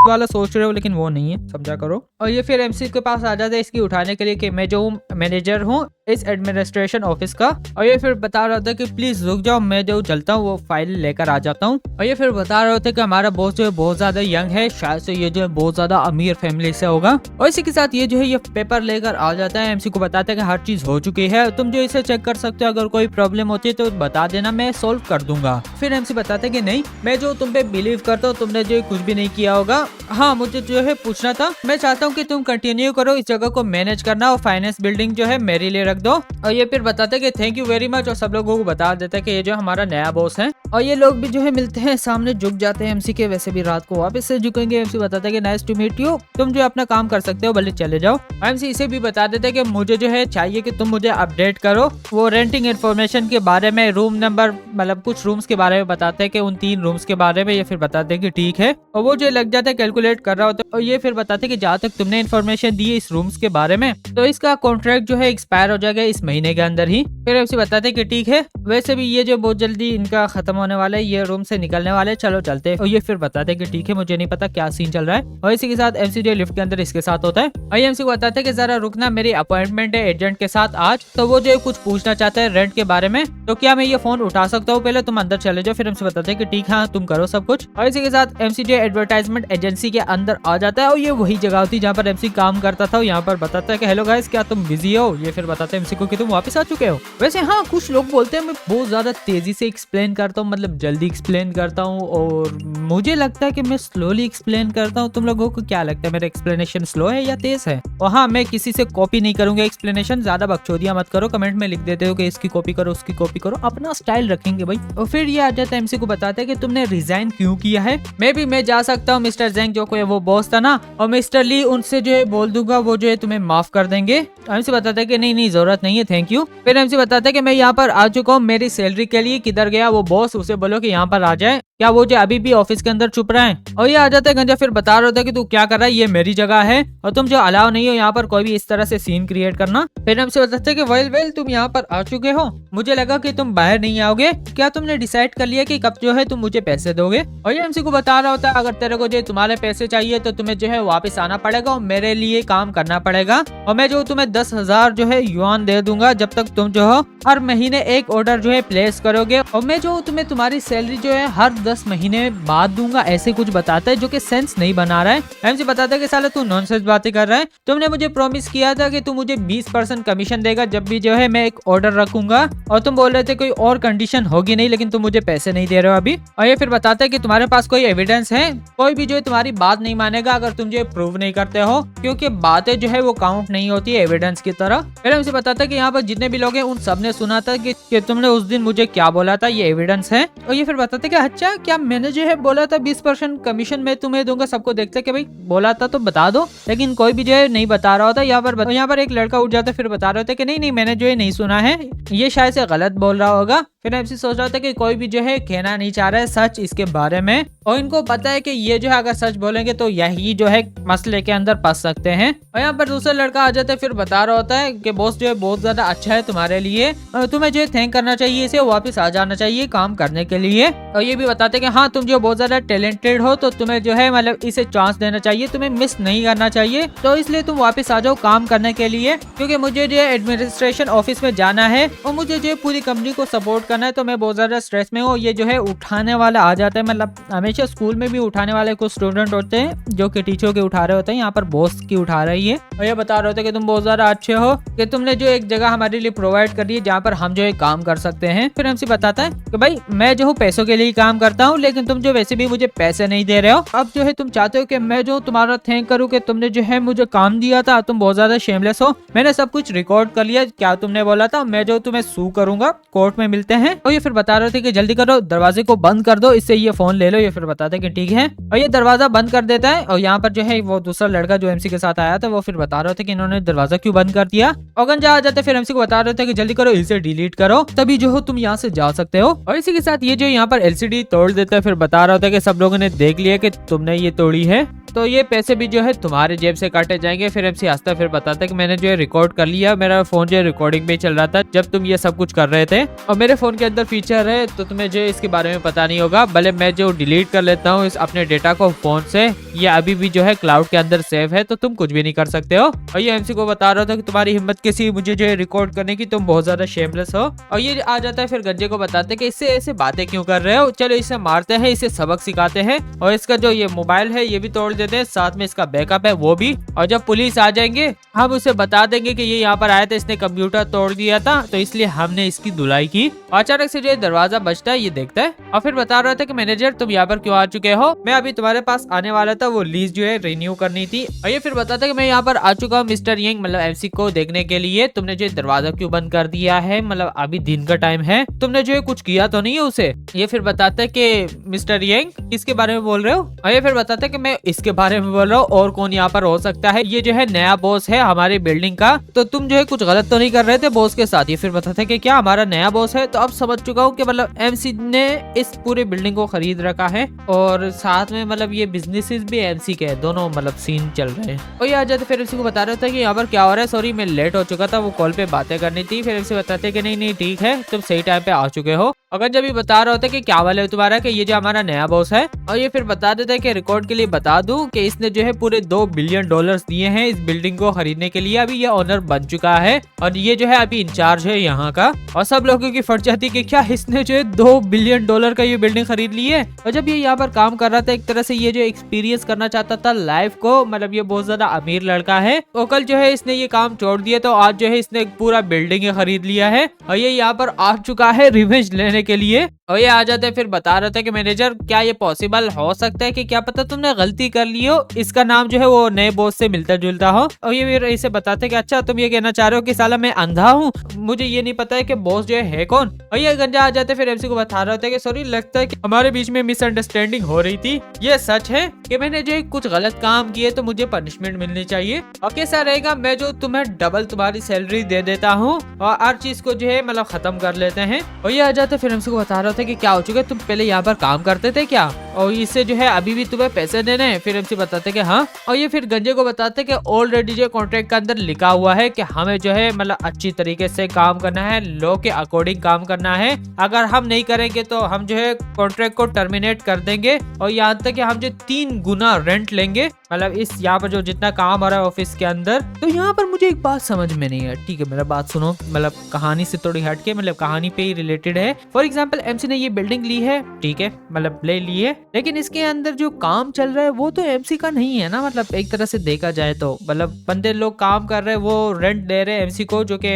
वाला सोच रहे हो लेकिन वो नहीं है, समझा करो। और ये फिर एमसी के पास आ जाता है इसकी उठाने के लिए कि मैं जो मैनेजर हूँ इस एडमिनिस्ट्रेशन ऑफिस का। और ये फिर बता रहा था कि प्लीज रुक जाओ, मैं जो चलता हूँ वो फाइल लेकर आ जाता हूँ। और ये फिर बता रहे थे कि हमारा बॉस जो है बहुत ज्यादा यंग है, शायद से ये जो है बहुत ज्यादा अमीर फैमिली से होगा। और इसी के साथ ये जो है ये पेपर लेकर आ जाता है, एमसी को बताता है कि हर चीज हो चुकी है, तुम जो इसे चेक कर सकते हो, अगर कोई प्रॉब्लम होती है तो बता देना, मैं सोल्व कर दूंगा। फिर एमसी बताते कि नहीं, मैं जो तुम पे बिलीव करता हूँ, तुमने जो कुछ भी नहीं किया होगा, हाँ, मुझे जो है पूछना था, मैं चाहता हूँ कि तुम कंटिन्यू करो इस जगह को मैनेज करना और फाइनेंस बिल्डिंग जो है मेरे लिए रख दो। और ये फिर बताते कि थैंक यू वेरी मच और सब लोगों को बता देते कि ये जो हमारा नया बॉस है। और ये लोग भी जो है मिलते हैं सामने झुक जाते हैं एमसी के, वैसे भी रात को वापस से झुकेंगे। एमसी बताता है कि नाइस टू मीट यू, तुम जो अपना काम कर सकते हो भले चले जाओ। एमसी इसे भी बता देते हैं कि मुझे जो है चाहिए कि तुम मुझे अपडेट करो वो रेंटिंग इन्फॉर्मेशन के बारे में, रूम नंबर मतलब कुछ रूम्स के बारे में बताते हैं कि उन 3 रूम्स के बारे में। ये फिर बताते हैं कि ठीक है, और वो जो लग जाता है कैलकुलेट कर रहा होता है। और ये फिर बताते हैं कि जहाँ तक तुमने इन्फॉर्मेशन दी है इस रूम्स के बारे में तो इसका कॉन्ट्रैक्ट जो है एक्सपायर हो जाएगा इस महीने के अंदर ही। फिर एमसी बताते हैं कि ठीक है, वैसे भी ये जो बहुत जल्दी इनका खत्म होने वाला है, ये रूम से निकलने वाले, चलो चलते हैं। और ये फिर बताते हैं कि ठीक है, मुझे नहीं पता क्या सीन चल रहा है। और इसी के साथ एमसी जो लिफ्ट के अंदर इसके साथ होता है। और एमसी को बताते हैं कि जरा रुकना, मेरी अपॉइंटमेंट है एजेंट के साथ आज, तो वो जो कुछ पूछना चाहते हैं रेंट के बारे में, तो क्या मैं ये फोन उठा सकता हूँ? पहले तुम अंदर चले जाओ। फिर एमसी बताते हैं कि ठीक है, तुम करो सब कुछ। और इसी के साथ एमसी जो एडवर्टाइजमेंट एजेंसी के अंदर आ जाता है और ये वही जगह होती है जहाँ पर एमसी काम करता था। यहाँ पर बताता है कि हेलो गाइस, क्या तुम बिजी हो? ये फिर बताते हैं एमसी को कि तुम वापस आ चुके हो। वैसे हाँ, कुछ लोग बोलते हैं मैं बहुत ज्यादा तेजी से एक्सप्लेन करता हूँ, मतलब जल्दी एक्सप्लेन करता हूँ, और मुझे लगता है कि मैं स्लोली एक्सप्लेन करता हूँ। तुम लोगों को क्या लगता है, मेरा एक्सप्लेनेशन स्लो है या तेज है? और हाँ, मैं किसी से कॉपी नहीं करूंगा एक्सप्लेनेशन, ज्यादा बकचोदियां मत करो। कमेंट में लिख देते हो कि इसकी कॉपी करो उसकी कॉपी करो, अपना स्टाइल रखेंगे भाई। और फिर ये आ जाता है एमसी को बताते हैं कि तुमने रिजाइन क्यों किया है। मैं जा सकता हूँ, मिस्टर जेंग जो कोई वो बॉस था ना, और मिस्टर ली उनसे जो है बोल दूंगा, वो जो है तुम्हें माफ कर देंगे। एमसी बताता है कि नहीं जरूरत नहीं है, थैंक यू। फिर एमसी बताता है कि मैं यहाँ पर आ चुका हूँ मेरी सैलरी के लिए। किधर गया वो बॉस, उसे बोलो कि यहाँ पर आ जाए। क्या वो जो अभी भी ऑफिस के अंदर चुप रहा है? और ये आ जाता है गंजा, फिर बता रहा होता है कि तू क्या कर रहा है, ये मेरी जगह है और तुम जो अलाउ नहीं हो यहाँ पर कोई भी इस तरह से सीन क्रिएट करना। फिर हमसे बताते हैं कि वेल तुम यहाँ पर आ चुके हो, मुझे लगा कि तुम बाहर नहीं आओगे। क्या तुमने डिसाइड कर लिया कि कब जो है तुम मुझे पैसे दोगे? और ये एमसी को बता रहा होता है अगर तेरे को जो तुम्हारे पैसे चाहिए तो तुम्हें जो है वापस आना पड़ेगा और मेरे लिए काम करना पड़ेगा, और मैं जो तुम्हें 10,000 जो है युआन दे दूंगा जब तक तुम जो हो हर महीने एक ऑर्डर जो है प्लेस करोगे, और मैं जो तुम्हें तुम्हारी सैलरी जो है हर 10 महीने बाद दूंगा। ऐसे कुछ बताता है जो कि सेंस नहीं बना रहा है। एमसी बताता है कि साला तू नॉनसेंस बातें कर रहा है, तुमने मुझे प्रॉमिस किया था कि तू मुझे 20% कमीशन देगा जब भी जो है मैं एक ऑर्डर रखूंगा, और तुम बोल रहे थे कोई और कंडीशन होगी नहीं, लेकिन तुम मुझे पैसे नहीं दे रहे हो अभी। और ये फिर बताता है कि तुम्हारे पास कोई एविडेंस है? कोई भी जो है तुम्हारी बात नहीं मानेगा अगर तुम जो प्रूव नहीं करते हो, क्योंकि बातें जो है वो काउंट नहीं होती है एविडेंस की तरह। फिर हमसे बताता है कि यहाँ पर जितने भी लोग हैं उन सबने सुना था कि तुमने उस दिन मुझे क्या बोला था, ये एविडेंस है। और ये फिर बताते कि अच्छा, क्या मैंने जो है बोला था 20% कमीशन मैं तुम्हें दूंगा? सबको देखते कि भाई बोला था तो बता दो, लेकिन कोई भी जो है नहीं बता रहा होता। यहाँ पर एक लड़का उठ जाता है, फिर बता रहा होता है कि नहीं मैंने जो है नहीं सुना है, ये शायद से गलत बोल रहा होगा। फिर एमसी सोच रहा था कि कोई भी जो है कहना नहीं चाह रहा है सच इसके बारे में, और इनको पता है कि ये जो है अगर सच बोलेंगे तो यही जो है मसले के अंदर फंस सकते हैं। और यहाँ पर दूसरा लड़का आ जाता है, फिर बता रहा होता है कि बॉस जो है बहुत ज्यादा अच्छा है तुम्हारे लिए, तुम्हें जो है थैंक करना चाहिए, इसे वापस आ जाना चाहिए काम करने के लिए। और ये भी बताते हैं कि हाँ, तुम जो बहुत ज्यादा टैलेंटेड हो तो तुम्हें जो है मतलब इसे चांस देना चाहिए, तुम्हें मिस नहीं करना चाहिए, तो इसलिए तुम वापस आ जाओ काम करने के लिए, क्योंकि मुझे जो है एडमिनिस्ट्रेशन ऑफिस में जाना है और मुझे जो है पूरी कंपनी को सपोर्ट करना है, तो मैं बहुत ज्यादा स्ट्रेस में हूँ। ये जो है उठाने वाला आ जाता है, मतलब हमेशा स्कूल में भी उठाने वाले कुछ स्टूडेंट होते हैं जो कि टीचरों के उठा रहे होते हैं, यहाँ पर बॉस की उठा रही है। और ये बता रहे होते हैं कि तुम बहुत ज्यादा अच्छे हो कि तुमने जो एक जगह हमारे लिए प्रोवाइड करी है जहाँ पर हम जो है काम कर सकते हैं। फिर हमसे बताता है कि भाई मैं जो हूँ पैसों के लिए काम करता हूँ, लेकिन तुम जो वैसे भी मुझे पैसे नहीं दे रहे हो। अब जो है तुम चाहते हो कि मैं जो तुम्हारा थैंक करूँ कि तुमने जो है मुझे काम दिया था, तुम बहुत ज्यादा शेमलेस हो। मैंने सब कुछ रिकॉर्ड कर लिया, क्या तुमने बोला था, मैं जो तुम्हें सू करूंगा, कोर्ट में मिलते हैं। और ये फिर बता रहे थे कि जल्दी करो, दरवाजे को बंद कर दो, इससे ये फोन ले लो। ये फिर बताते कि ठीक है, और ये दरवाजा बंद कर देता है। और यहाँ पर जो है वो दूसरा लड़का जो एमसी के साथ आया था वो फिर बता रहे थे कि इन्होंने दरवाजा क्यों बंद कर दिया। और जा जाते फिर एमसी को बता रहे थे कि जल्दी करो, इसे डिलीट करो, तभी जो हो तुम यहाँ से जा सकते हो। और इसी के साथ ये जो यहाँ पर एलसीडी तोड़ देता है, फिर बता रहा होता है कि सब लोगों ने देख लिया कि तुमने ये तोड़ी है, तो ये पैसे भी जो है तुम्हारे जेब से काटे जाएंगे। फिर एमसी हंसता फिर बताता है कि मैंने जो है रिकॉर्ड कर लिया, मेरा फोन जो है रिकॉर्डिंग पे चल रहा था जब तुम ये सब कुछ कर रहे थे, और मेरे फोन के अंदर फीचर है तो तुम्हें जो इसके बारे में पता नहीं होगा। भले मैं जो डिलीट कर लेता हूँ इस अपने डेटा को फोन से, ये अभी भी जो है क्लाउड के अंदर सेव है, तो तुम कुछ भी नहीं कर सकते हो। और ये एमसी को बता रहा था कि तुम्हारी हिम्मत कैसी मुझे जो है रिकॉर्ड करने की, तुम बहुत ज्यादा शेमलेस हो। और ये आ जाता है फिर गंजे को बताते कि इससे ऐसे बातें क्यों कर रहे हो, चलो इसे मारते हैं, इसे सबक सिखाते हैं, और इसका जो ये मोबाइल है ये भी तोड़ देते हैं, साथ में इसका बैकअप है वो भी। और जब पुलिस आ जाएंगे हम उसे बता देंगे कि ये यहाँ पर आया था, इसने कंप्यूटर तोड़ दिया था, तो इसलिए हमने इसकी धुलाई की। अचानक से जो है दरवाजा बजता है, ये देखता है और फिर बता रहा था कि मैनेजर तुम यहाँ पर क्यों आ चुके हो, मैं अभी तुम्हारे पास आने वाला था, वो लीज जो है रिन्यू करनी थी। और ये फिर बताता है कि मैं यहाँ पर आ चुका हूँ मिस्टर यंग, मतलब एमसी को देखने के लिए। तुमने जो दरवाजा क्यों बंद कर दिया है, मतलब अभी दिन का टाइम है, तुमने जो है कुछ किया तो नहीं है उसे। ये फिर बताता है कि मिस्टर यंग किसके बारे में बोल रहे हो। और ये फिर बताता है कि मैं इसके बारे में बोल रहा हूँ, और कौन यहाँ पर हो सकता है, ये जो है नया बॉस है हमारी बिल्डिंग का, तो तुम जो है कुछ गलत तो नहीं कर रहे थे बॉस के साथ। ये फिर बताते हैं कि क्या हमारा नया बॉस है, तो अब समझ चुका हूँ कि मतलब एमसी ने इस पूरे बिल्डिंग को खरीद रखा है और साथ में मतलब ये बिजनेसेस भी एमसी के हैं, दोनों मतलब सीन चल रहे हैं। और ये आ जाते फिर एमसी को बता रहा था कि यहाँ पर क्या हो रहा है, सॉरी मैं लेट हो चुका था, वो कॉल पे बातें करनी थी। फिर एमसी बताते कि नहीं नहीं ठीक है, तुम सही टाइम पे आ चुके हो। अगर जब ये बता रहा होता है कि क्या वाले है तुम्हारा, कि ये जो हमारा नया बॉस है। और ये फिर बता देता है कि रिकॉर्ड के लिए बता दूं कि इसने जो है पूरे $2 बिलियन दिए हैं इस बिल्डिंग को खरीदने के लिए। अभी ये ओनर बन चुका है और ये जो है अभी इंचार्ज है यहाँ का। और सब लोगों की फट जाती है कि क्या इसने जो है $2 बिलियन का ये बिल्डिंग खरीद ली है। और जब ये यहाँ पर काम कर रहा था, एक तरह से ये जो एक्सपीरियंस करना चाहता था लाइफ को, मतलब ये बहुत ज्यादा अमीर लड़का है। और कल जो है इसने ये काम छोड़ दिया, तो आज जो है इसने पूरा बिल्डिंग खरीद लिया है और ये यहाँ पर आ चुका है रिवेंज लेने के लिए। और ये आ जाते हैं फिर बता रहा था कि मैनेजर क्या ये पॉसिबल हो सकता है कि क्या पता तुमने गलती कर ली हो, इसका नाम जो है वो नए बॉस से मिलता जुलता हो। और ये फिर इसे बताते कि अच्छा तुम ये कहना चाह रहे हो कि साला मैं अंधा हूँ, मुझे ये नहीं पता है कि बॉस जो है कौन। और ये गंजा आ जाते फिर एमसी को बता रहा होता है कि सॉरी लगता है कि हमारे बीच में मिसअंडरस्टैंडिंग हो रही थी, ये सच है कि मैंने जो कुछ गलत काम किए तो मुझे पनिशमेंट मिलनी चाहिए। और कैसा रहेगा मैं जो तुम्हें डबल तुम्हारी सैलरी दे देता हूँ और हर चीज को जो है मतलब खत्म कर लेते हैं। और ये आ जाते फिर एमसी को बता रहा था कि क्या हो चुका है, तुम पहले यहाँ पर काम करते थे क्या, और इससे जो है अभी भी तुम्हें पैसे देने हैं। फिर एमसी बताते कि हाँ। और ये फिर गंजे को बताते कि ऑलरेडी जो कॉन्ट्रैक्ट के अंदर लिखा हुआ है कि हमें जो है मतलब अच्छी तरीके से काम करना है, लॉ के अकॉर्डिंग काम करना है। अगर हम नहीं करेंगे तो हम जो है कॉन्ट्रैक्ट को टर्मिनेट कर देंगे और यहाँ तक कि हम जो 3 गुना रेंट लेंगे, मतलब इस यहाँ पर जो जितना काम हो रहा है ऑफिस के अंदर। तो यहाँ पर मुझे एक बात समझ में नहीं है, ठीक है मेरा बात सुनो, मतलब कहानी से थोड़ी हटके, मतलब कहानी पे ही रिलेटेड है। फॉर एग्जाम्पल एमसी ने ये बिल्डिंग ली है, ठीक है मतलब ले ली है, लेकिन इसके अंदर जो काम चल रहा है वो तो एमसी का नहीं है ना। मतलब एक तरह से देखा जाए तो मतलब बंदे लोग काम कर रहे हैं, वो रेंट दे रहे हैं एमसी को, जो कि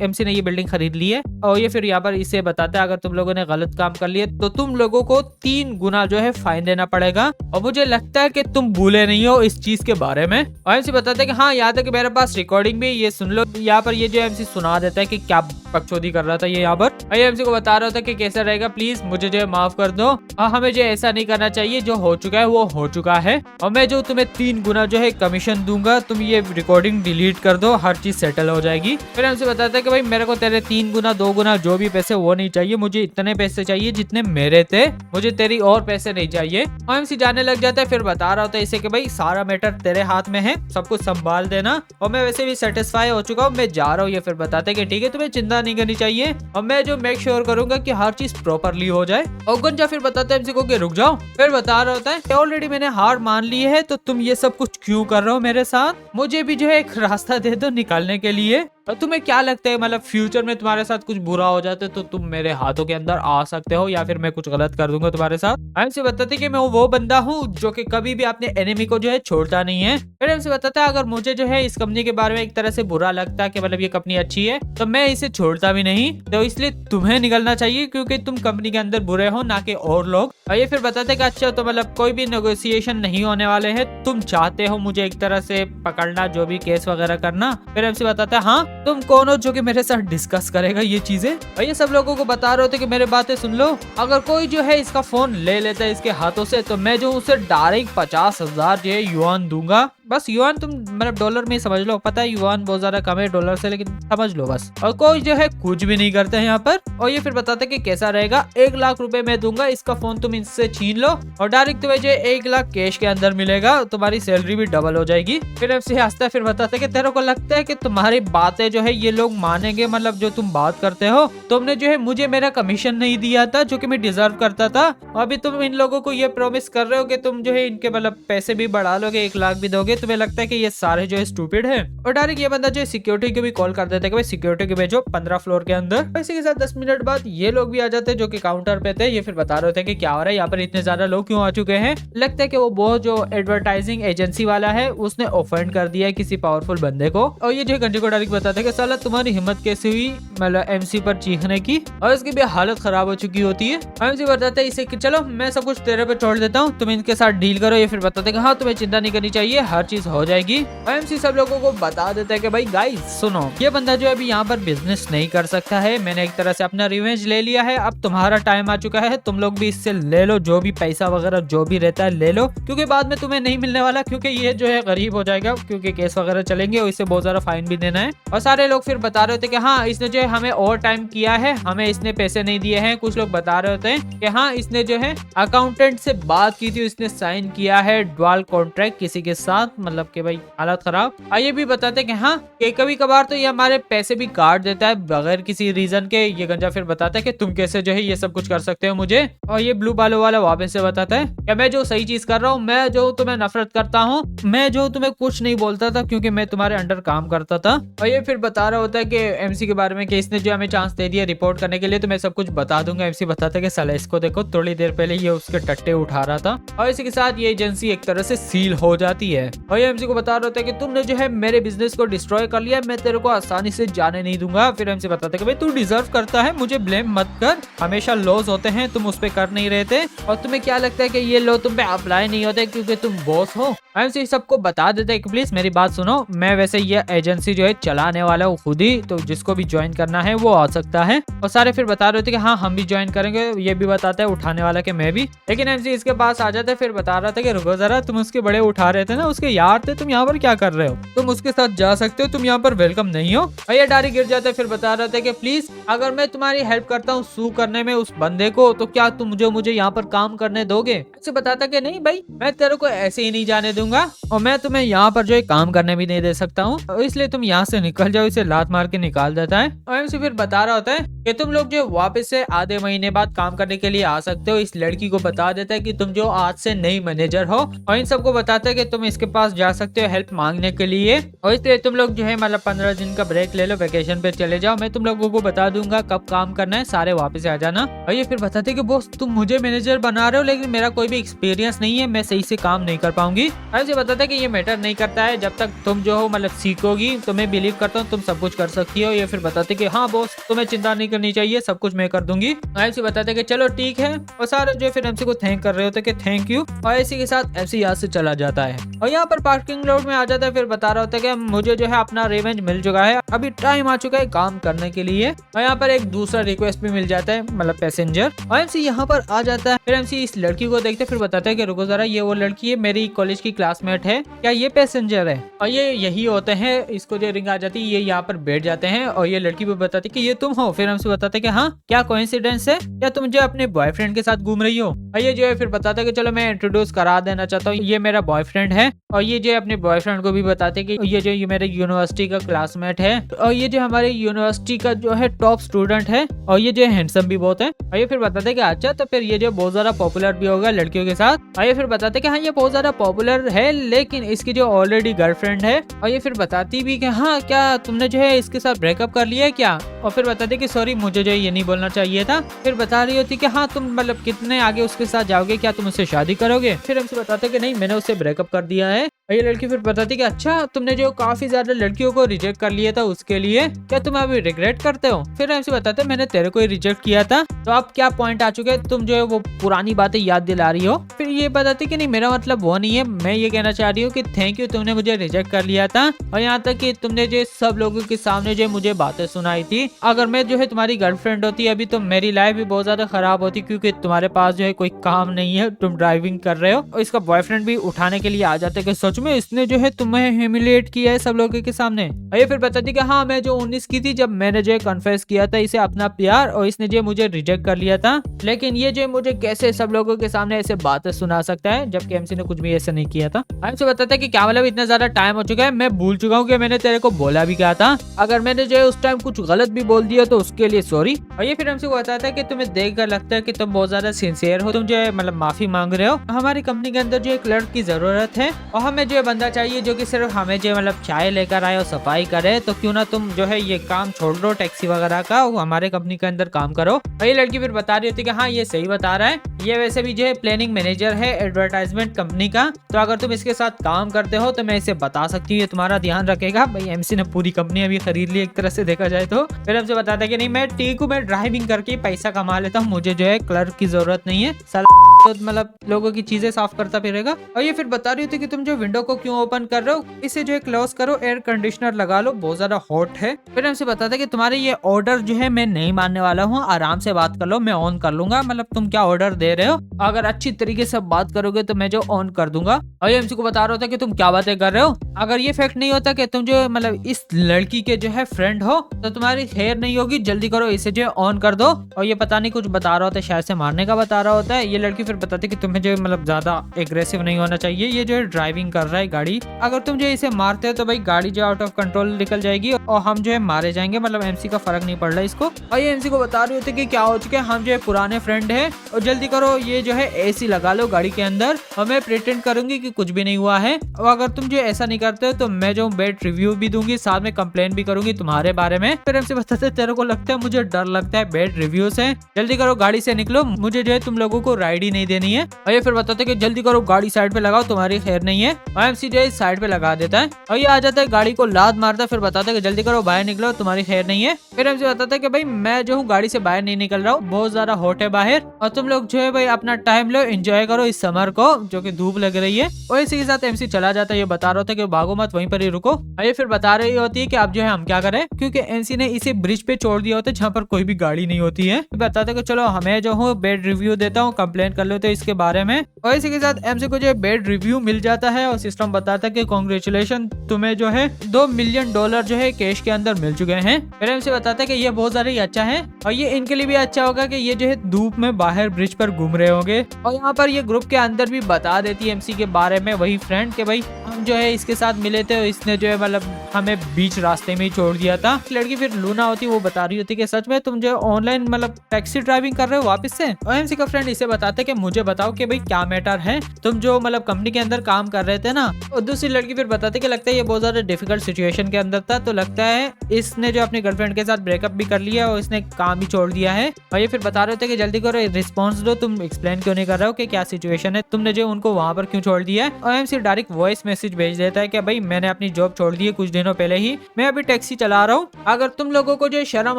एमसी ने ये बिल्डिंग खरीद ली है। और ये फिर यहाँ पर इसे बताता है अगर तुम लोगों ने गलत काम कर लिया तो तुम लोगों को 3 गुना जो है फाइन देना पड़ेगा। और मुझे लगता है कि तुम भूले नहीं हो इस चीज के बारे में। और एमसी बताते हैं कि हाँ याद है कि मेरे पास रिकॉर्डिंग भी, ये सुन लो। यहाँ पर ये जो एमसी सुना देता है कि क्या पक्षोदी कर रहा था ये यहाँ पर। एमसी को बता रहा था कि कैसा रहेगा, प्लीज मुझे जो है माफ कर दो और हमें जो ऐसा नहीं करना चाहिए, जो हो चुका है वो हो चुका है। और मैं जो तुम्हें 3 गुना जो है कमीशन दूंगा, तुम ये रिकॉर्डिंग डिलीट कर दो, हर चीज सेटल हो जाएगी। फिर हमसे बताता है कि भाई मेरे को तेरे 3 गुना 2 गुना जो भी पैसे वो नहीं चाहिए, मुझे इतने पैसे चाहिए जितने मेरे थे, मुझे तेरी और पैसे नहीं चाहिए। और एमसी जाने लग जाता है। फिर बता रहा होता है इसे कि भाई सारा मैटर तेरे हाथ में है, सब कुछ संभाल देना और मैं वैसे भी सेटिस्फाई हो चुका हूँ, मैं जा रहा हूँ। ये फिर बताते हैं कि ठीक है तुम्हें चिंता नहीं करनी चाहिए और मैं जो मेक श्योर करूंगा कि हर चीज प्रॉपरली हो जाए। और गुंजा फिर बताता है एमसी को कि रुक जाओ। फिर बता रहा होता है ऑलरेडी मैंने हार मान ली है, तो तुम ये सब कुछ क्यों कर रहे हो मेरे साथ, मुझे भी जो है एक रास्ता दे दो निकालने के लिए। और तुम्हें क्या लगता है मतलब फ्यूचर में तुम्हारे साथ कुछ बुरा हो जाता है तो तुम मेरे हाथों के अंदर आ सकते हो या फिर मैं कुछ गलत कर दूंगा तुम्हारे साथ। एमसी बताते कि मैं वो बंदा हूँ जो कि कभी भी अपने एनिमी को जो है छोड़ता नहीं है। फिर एमसी बताता है अगर मुझे जो है इस कंपनी के बारे में एक तरह से बुरा लगता है कि मतलब ये कंपनी अच्छी है तो मैं इसे छोड़ता भी नहीं, तो इसलिए तुम्हें निकलना चाहिए क्योंकि तुम कंपनी के अंदर बुरे हो ना कि और लोग। और ये फिर बताते कि अच्छा तो मतलब कोई भी नेगोशिएशन नहीं होने वाले है, तुम चाहते हो मुझे एक तरह से पकड़ना, जो भी केस वगैरह करना। फिर एमसी बताता है हाँ तुम कौन हो जो कि मेरे साथ डिस्कस करेगा ये चीजें। और ये सब लोगों को बता रहे होते कि मेरे बातें सुन लो, अगर कोई जो है इसका फोन ले लेता है इसके हाथों से तो मैं जो उसे डायरेक्ट 50,000 जो है युआन दूंगा। बस युआन तुम मतलब डॉलर में समझ लो, पता है युआन बहुत ज्यादा कम है डॉलर से, लेकिन समझ लो बस। और कोई जो है कुछ भी नहीं करता है यहाँ पर। और ये फिर बताते कि कैसा रहेगा, 1 लाख रुपए मैं दूंगा, इसका फोन तुम इससे छीन लो और डायरेक्ट तुम्हें जो 1 लाख कैश के अंदर मिलेगा, तुम्हारी सैलरी भी डबल हो जाएगी। फिर एमसी हंसता है, फिर बताते कि तेरे को लगता है कि तुम्हारी बातें जो है ये लोग मानेंगे, मतलब जो तुम बात करते हो, तुमने जो है मुझे मेरा कमीशन नहीं दिया था जो कि मैं डिजर्व करता था, अभी तुम इन लोगों को ये प्रॉमिस कर रहे हो कि तुम जो है इनके मतलब पैसे भी बढ़ा लोगे, 1 लाख भी दोगे, तुम्हें लगता है कि ये सारे जो है स्टूपिड है। और डायरेक्ट ये बंदा जो है सिक्योरिटी को भी कॉल कर देता है कि भाई सिक्योरिटी को भेजो 15 फ्लोर के अंदर। इसी के साथ 10 मिनट बाद ये लोग भी आ जाते हैं जो कि काउंटर पे थे। ये फिर बता रहे थे कि क्या हो रहा है यहाँ पर, इतने ज्यादा लोग क्यों आ चुके हैं। लगता है कि वो बहुत जो एडवर्टाइजिंग एजेंसी वाला है उसने ऑफेंड कर दिया है किसी पावरफुल बंदे को। और ये जो गंजे को डायरेक्ट बताते हैं कि साला तुम्हारी हिम्मत कैसे हुई मतलब एमसी पर चीखने की, और इसकी भी हालत खराब हो चुकी होती है। एमसी बताते हैं इसे कि चलो मैं सब कुछ तेरे पे छोड़ देता हूँ, तुम इनके साथ डील करो। ये फिर बताते हैं कि हाँ तुम्हें चिंता नहीं करनी चाहिए, हर चीज हो जाएगी। एमसी सब लोगों को बता देता है कि भाई गाइस सुनो, ये बंदा जो अभी यहाँ पर बिजनेस नहीं कर सकता है, मैंने एक तरह से अपना रिवेंज ले लिया है, अब तुम्हारा टाइम आ चुका है, तुम लोग भी इससे ले लो जो भी पैसा वगैरह जो भी रहता है ले लो, क्योंकि बाद में तुम्हें नहीं मिलने वाला, क्योंकि ये जो है गरीब हो जाएगा, क्योंकि केस वगैरह चलेंगे और इसे बहुत ज्यादा फाइन भी देना है। और सारे लोग फिर बता रहे थे कि हाँ इसने जो है हमें ओवर टाइम किया है, हमें इसने पैसे नहीं दिए हैं। कुछ लोग बता रहे होते हैं कि हाँ इसने जो है अकाउंटेंट से बात की थी, इसने साइन किया है ड्यूअल कॉन्ट्रैक्ट किसी के साथ, मतलब कि भाई हालत खराब। ये भी बताते कि हाँ कि कभी कभार तो ये हमारे पैसे भी काट देता है बगैर किसी रीजन के। ये गंजा फिर बताता है कि तुम कैसे जो है ये सब कुछ कर सकते हो मुझे। और ये ब्लू बालों वाला वापस से बताता है कि मैं जो सही चीज कर रहा हूँ, मैं जो तुम्हें नफरत करता हूँ, मैं जो तुम्हें कुछ नहीं बोलता था क्योंकि मैं तुम्हारे अंडर काम करता था। और ये फिर बता रहा होता है कि एमसी के बारे में कि इसने जो हमें चांस दे दिया रिपोर्ट करने के लिए, तो मैं सब कुछ बता दूंगा। एमसी बताता है कि साला इसको देखो, थोड़ी देर पहले ये उसके टट्टे उठा रहा था। और इसी के साथ ये एजेंसी एक तरह से सील हो जाती है। और ये एमसी को बता रहा होता है कि तुमने जो है मेरे बिजनेस को डिस्ट्रॉय कर लिया, मैं तेरे को आसानी से जाने नहीं दूंगा। फिर एमसी बताता है कि भाई तू डिजर्व करता है, मुझे ब्लेम मत कर, हमेशा लॉस होते हैं, तुम उस पे कर नहीं रहे थे, और तुम्हें क्या लगता है कि ये लॉ तुम पे अप्लाई नहीं होते क्योंकि तुम बॉस हो। एमसी सबको बता देता है कि प्लीज मेरी बात सुनो, मैं वैसे ये एजेंसी जो है चलाने वाला हूँ खुद ही, तो जिसको भी ज्वाइन करना है वो आ सकता है। और सारे फिर बता रहे थे कि हाँ हम भी ज्वाइन करेंगे। ये भी बताता है उठाने वाला कि मैं भी, लेकिन एमसी इसके पास आ जाता है, फिर बता रहा था कि रुको जरा, तुम उसके बड़े उठा रहे थे ना, उसके यार थे, तुम यहाँ पर क्या कर रहे हो, तुम उसके साथ जा सकते हो, तुम यहाँ पर वेलकम नहीं हो। और ये डायरेक्ट गिर जाता है। फिर बता रहा था कि प्लीज अगर मैं तुम्हारी हेल्प करता हूँ सू करने में उस बंदे को, तो क्या तुम जो मुझे यहाँ पर काम करने दोगे। ऐसे बताता कि नहीं भाई मैं तेरे को ऐसे ही नहीं जाने दूंगा, और मैं तुम्हें यहाँ पर जो है काम करने भी नहीं दे सकता हूँ, इसलिए तुम यहाँ से निकल जाओ। इसे लात मार के निकाल देता है। और एमसी फिर बता रहा होता है कि तुम लोग जो वापस से आधे महीने बाद काम करने के लिए आ सकते हो। इस लड़की को बता देता है कि तुम जो आज से नई मैनेजर हो, और इन सबको बताता है कि तुम इसके पास जा सकते हो हेल्प मांगने के लिए, और इसलिए तुम लोग जो है मतलब 15 दिन का ब्रेक ले लो, वेकेशन पे चले जाओ, मैं तुम लोगों को बता दूंगा कब काम करना है, सारे वापस आ जाना। और ये फिर बताते कि बॉस तुम मुझे मैनेजर बना रहे हो, लेकिन मेरा कोई भी एक्सपीरियंस नहीं है, मैं सही से काम नहीं कर पाऊंगी। ऐसे बताता है कि ये मैटर नहीं करता है, जब तक तुम जो हो मतलब सीखोगी, तुम्हें बिलीव करता हूँ तुम सब कुछ कर सकती हो। ये फिर बताते कि हाँ बॉस तुम्हें चिंता नहीं करनी चाहिए, सब कुछ मैं कर दूंगी। एमसी बताते कि चलो ठीक है, और सारे जो फिर एमसी को थैंक कर रहे होते कि थैंक यू। और इसी के साथ एमसी यहाँ से चला जाता है और यहाँ पर पार्किंग लॉट में आ जाता है। फिर बता रहा होता है कि मुझे जो है अपना रिवेंज मिल चुका है, अभी टाइम आ चुका है काम करने के लिए। और यहाँ पर एक दूसरा रिक्वेस्ट भी मिल जाता है, मतलब पैसेंजर। और एमसी यहाँ पर आ जाता है। फिर एमसी इस लड़की को देखते फिर बताता है कि रुको जरा, ये वो लड़की है, मेरी कॉलेज की क्लासमेट है, क्या ये पैसेंजर है। और ये यही होते हैं, इसको जो रिंग आ जाती है ये यहाँ पर बैठ जाते हैं। और ये लड़की भी बताती है कि ये तुम हो। फिर एमसी बताते हैं कि हाँ क्या कोइंसिडेंस है, क्या तुम जो अपने बॉयफ्रेंड के साथ घूम रही हो। और ये जो है फिर बताता है कि चलो मैं इंट्रोड्यूस करा देना चाहता हूँ, ये मेरा बॉयफ्रेंड है। और ये जो अपने बॉयफ्रेंड को भी बताते कि ये जो ये मेरे यूनिवर्सिटी का क्लासमेट है, और ये जो हमारे यूनिवर्सिटी का जो है टॉप स्टूडेंट है, और ये जो हैंडसम भी बहुत है। और ये फिर बताते कि अच्छा तो फिर ये जो बहुत ज्यादा पॉपुलर भी होगा लड़कियों के साथ। और ये फिर बताते कि हाँ ये बहुत ज्यादा पॉपुलर है, लेकिन इसकी जो ऑलरेडी गर्लफ्रेंड है। और ये फिर बताती भी कि हाँ क्या तुमने जो है इसके साथ ब्रेकअप कर लिया है क्या। और फिर बताते कि सॉरी मुझे जो ये नहीं बोलना चाहिए था। फिर बता रही होती कि हाँ तुम मतलब कितने आगे उसके साथ जाओगे, क्या तुम उससे शादी करोगे। फिर हमसे बताते कि नहीं मैंने उससे ब्रेकअप कर दिया है। और ये लड़की फिर बताती कि अच्छा तुमने जो काफी ज्यादा लड़कियों को रिजेक्ट कर लिया था उसके लिए क्या तुम अभी रिग्रेट करते हो। फिर हमसे बताते मैंने तेरे को ही रिजेक्ट किया था, तो अब क्या पॉइंट आ चुके हैं, तुम जो है वो पुरानी बातें याद दिला रही हो। फिर ये बताती कि नहीं मेरा मतलब वो नहीं है, मैं ये कहना चाह रही हूँ कि थैंक यू तुमने मुझे रिजेक्ट कर लिया था, और यहाँ तक कि तुमने जो सब लोगों के सामने जो मुझे बातें सुनाई थी। अगर मैं जो है तुम्हारी गर्लफ्रेंड होती अभी तो मेरी लाइफ भी बहुत ज्यादा खराब होती, क्योंकि तुम्हारे पास जो है कोई काम नहीं है, तुम ड्राइविंग कर रहे हो। और इसका बॉयफ्रेंड भी उठाने के लिए आ जाते कि सच में इसने जो है तुम्हें ह्यूमिलिएट किया है सब लोगों के सामने। और ये फिर बताती कि हाँ मैं जो 19 की थी जब मैंने जो कन्फेस किया था इसे अपना प्यार, और इसने जो मुझे रिजेक्ट कर लिया था, लेकिन ये जो मुझे कैसे सब लोगों के सामने ऐसे बातें सुना सकता है, जबकि एमसी ने कुछ भी ऐसा नहीं किया था। हमसे बताता है कि क्या मतलब इतना ज्यादा टाइम हो चुका है, मैं भूल चुका हूँ कि मैंने तेरे को बोला भी क्या था, अगर मैंने जो है उस टाइम कुछ गलत भी बोल दिया तो उसके लिए सॉरी। और ये फिर हमसे बताता है कि तुम्हें देखकर लगता है कि तुम बहुत ज्यादा सिंसियर हो, तुम जो है मतलब माफी मांग रहे हो। हमारी कंपनी के अंदर जो एक क्लर्क की जरूरत है, और हमें जो है बंदा चाहिए जो कि सिर्फ हमें जो मतलब चाय लेकर आए और सफाई करे, तो क्यों ना तुम जो है ये काम छोड़ दो टैक्सी वगैरह का, हमारे कंपनी के अंदर काम करो। और ये लड़की फिर बता रही होती कि हाँ ये सही बता रहा है, ये वैसे भी जो है प्लानिंग मैनेजर है एडवर्टाइजमेंट कंपनी का, तो अगर तुम इसके साथ काम करते हो तो मैं इसे बता सकती हूँ, ये तुम्हारा ध्यान रखेगा। भाई एमसी ने पूरी कंपनी अभी खरीद ली एक तरह से देखा जाए तो। फिर हमसे बताता है कि नहीं मैं ठीक हूँ, मैं ड्राइविंग करके पैसा कमा लेता हूँ, मुझे जो है क्लर्क की जरूरत नहीं है, तो मतलब लोगों की चीजें साफ करता फिरेगा। और ये फिर बता रही थी कि तुम जो विंडो को क्यों ओपन कर रहे हो, इसे जो है क्लोज करो, एयर कंडीशनर लगा लो, बहुत ज्यादा हॉट है। फिर हमसे बताता है कि तुम्हारे ये ऑर्डर जो है मैं नहीं मानने वाला हूँ, आराम से बात कर लो, मैं ऑन कर लूंगा, मतलब तुम क्या ऑर्डर दे रहे हो, अगर अच्छी तरीके से बात करोगे तो मैं जो ऑन कर दूंगा। और ये एमसी को बता रहा होता कि तुम क्या बातें कर रहे हो, अगर ये फैक्ट नहीं होता कि तुम जो मतलब इस लड़की के जो है फ्रेंड हो तो तुम्हारी खैर नहीं होगी, जल्दी करो इसे जो है ऑन कर दो। और ये पता नहीं कुछ बता रहा होता है, शायद से मारने का बता रहा होता है। ये लड़की फिर बताती कि तुम्हें जो मतलब ज्यादा एग्रेसिव नहीं होना चाहिए, ये जो है ड्राइविंग कर रहा है गाड़ी, अगर तुम जो इसे मारते हो तो भाई गाड़ी जो आउट ऑफ कंट्रोल निकल जाएगी और हम जो है मारे जाएंगे, मतलब एमसी का फर्क नहीं पड़ रहा है इसको। और ये एमसी को बता रही होती कि क्या हो चुके हम जो है पुराने फ्रेंड है, और जल्दी करो ये जो है एसी लगा लो गाड़ी के अंदर, और मैं प्रिटेंड करूंगी कि कुछ भी नहीं हुआ है, और अगर तुम जो ऐसा नहीं करते हो तो मैं जो बेड रिव्यू भी दूंगी, साथ में कंप्लेन भी करूंगी तुम्हारे बारे में। फिर हमसे बताते तेरे को लगता है मुझे डर लगता है बेड रिव्यू से, जल्दी करो गाड़ी से निकलो, मुझे जो है तुम लोगों को राइड ही नहीं देनी है। और ये फिर बताते कि जल्दी करो गाड़ी साइड पे लगाओ, तुम्हारी खैर नहीं है। और एमसी जो है साइड पे लगा देता है और ये आ जाता है, गाड़ी को लात मारता है, फिर बताता है कि जल्दी करो बाहर निकलो, तुम्हारी खैर नहीं है। फिर एमसी बताता है कि भाई मैं जो हूँ गाड़ी से बाहर नहीं निकल रहा हूँ, बहुत ज्यादा हॉट है बाहर, और तुम लोग जो है भाई अपना टाइम लो, एंजॉय करो इस समर को जो कि धूप लग रही है। और इसी के साथ एमसी चला जाता है, ये बता रहा होता है कि भागो मत, वहीं पर ही रुको। और ये फिर बता रही होती है कि अब जो है हम क्या करें, क्योंकि एमसी ने इसे ब्रिज पे छोड़ दिया होता है जहाँ पर कोई भी गाड़ी नहीं होती है। बताते कि चलो हमें जो हूँ बेड रिव्यू देता हूँ, कंप्लेन कर लेते इसके बारे में। और इसी के साथ एमसी को जो बेड रिव्यू मिल जाता है और सिस्टम बताता है कि कांग्रेचुलेशन, तुम्हें जो है $2 मिलियन जो है कैश के अंदर मिल चुके हैं। फिर एमसी बताता है कि ये बहुत ज्यादा ही अच्छा है और ये इनके लिए भी अच्छा होगा कि ये जो है धूप में बाहर ब्रिज पर घूम रहे होंगे। और यहाँ पर ये ग्रुप के अंदर भी बता देती है एमसी के बारे में वही फ्रेंड के भाई हम जो है इसके साथ मिले थे और इसने जो है मतलब हमें बीच रास्ते में ही छोड़ दिया था। लड़की फिर लूना होती वो बता रही होती कि सच में तुम जो ऑनलाइन मतलब टैक्सी ड्राइविंग कर रहे हो वापस से। और एमसी का फ्रेंड इसे बताते कि मुझे बताओ कि भाई क्या मैटर है, तुम जो मतलब कंपनी के अंदर काम कर रहे थे ना। और दूसरी लड़की फिर बताते कि लगता है ये बहुत ज्यादा डिफिकल्ट सिचुएशन के अंदर था, तो लगता है इसने जो अपनी गर्लफ्रेंड के साथ ब्रेकअप भी कर लिया और इसने काम भी छोड़ दिया है। और ये फिर बता रहे थे कि जल्दी करो रिस्पॉन्स दो, तुम एक्सप्लेन क्यों नहीं कर रहे हो कि क्या सिचुएशन है, तुमने जो उनको वहां पर क्यों छोड़ दिया है। और एमसी डायरेक्ट वॉइस मैसेज भेज देता है कि भाई मैंने अपनी जॉब छोड़ दी है कुछ दिनों पहले ही, मैं अभी टैक्सी चला रहा हूँ, अगर तुम लोगों को जो शर्म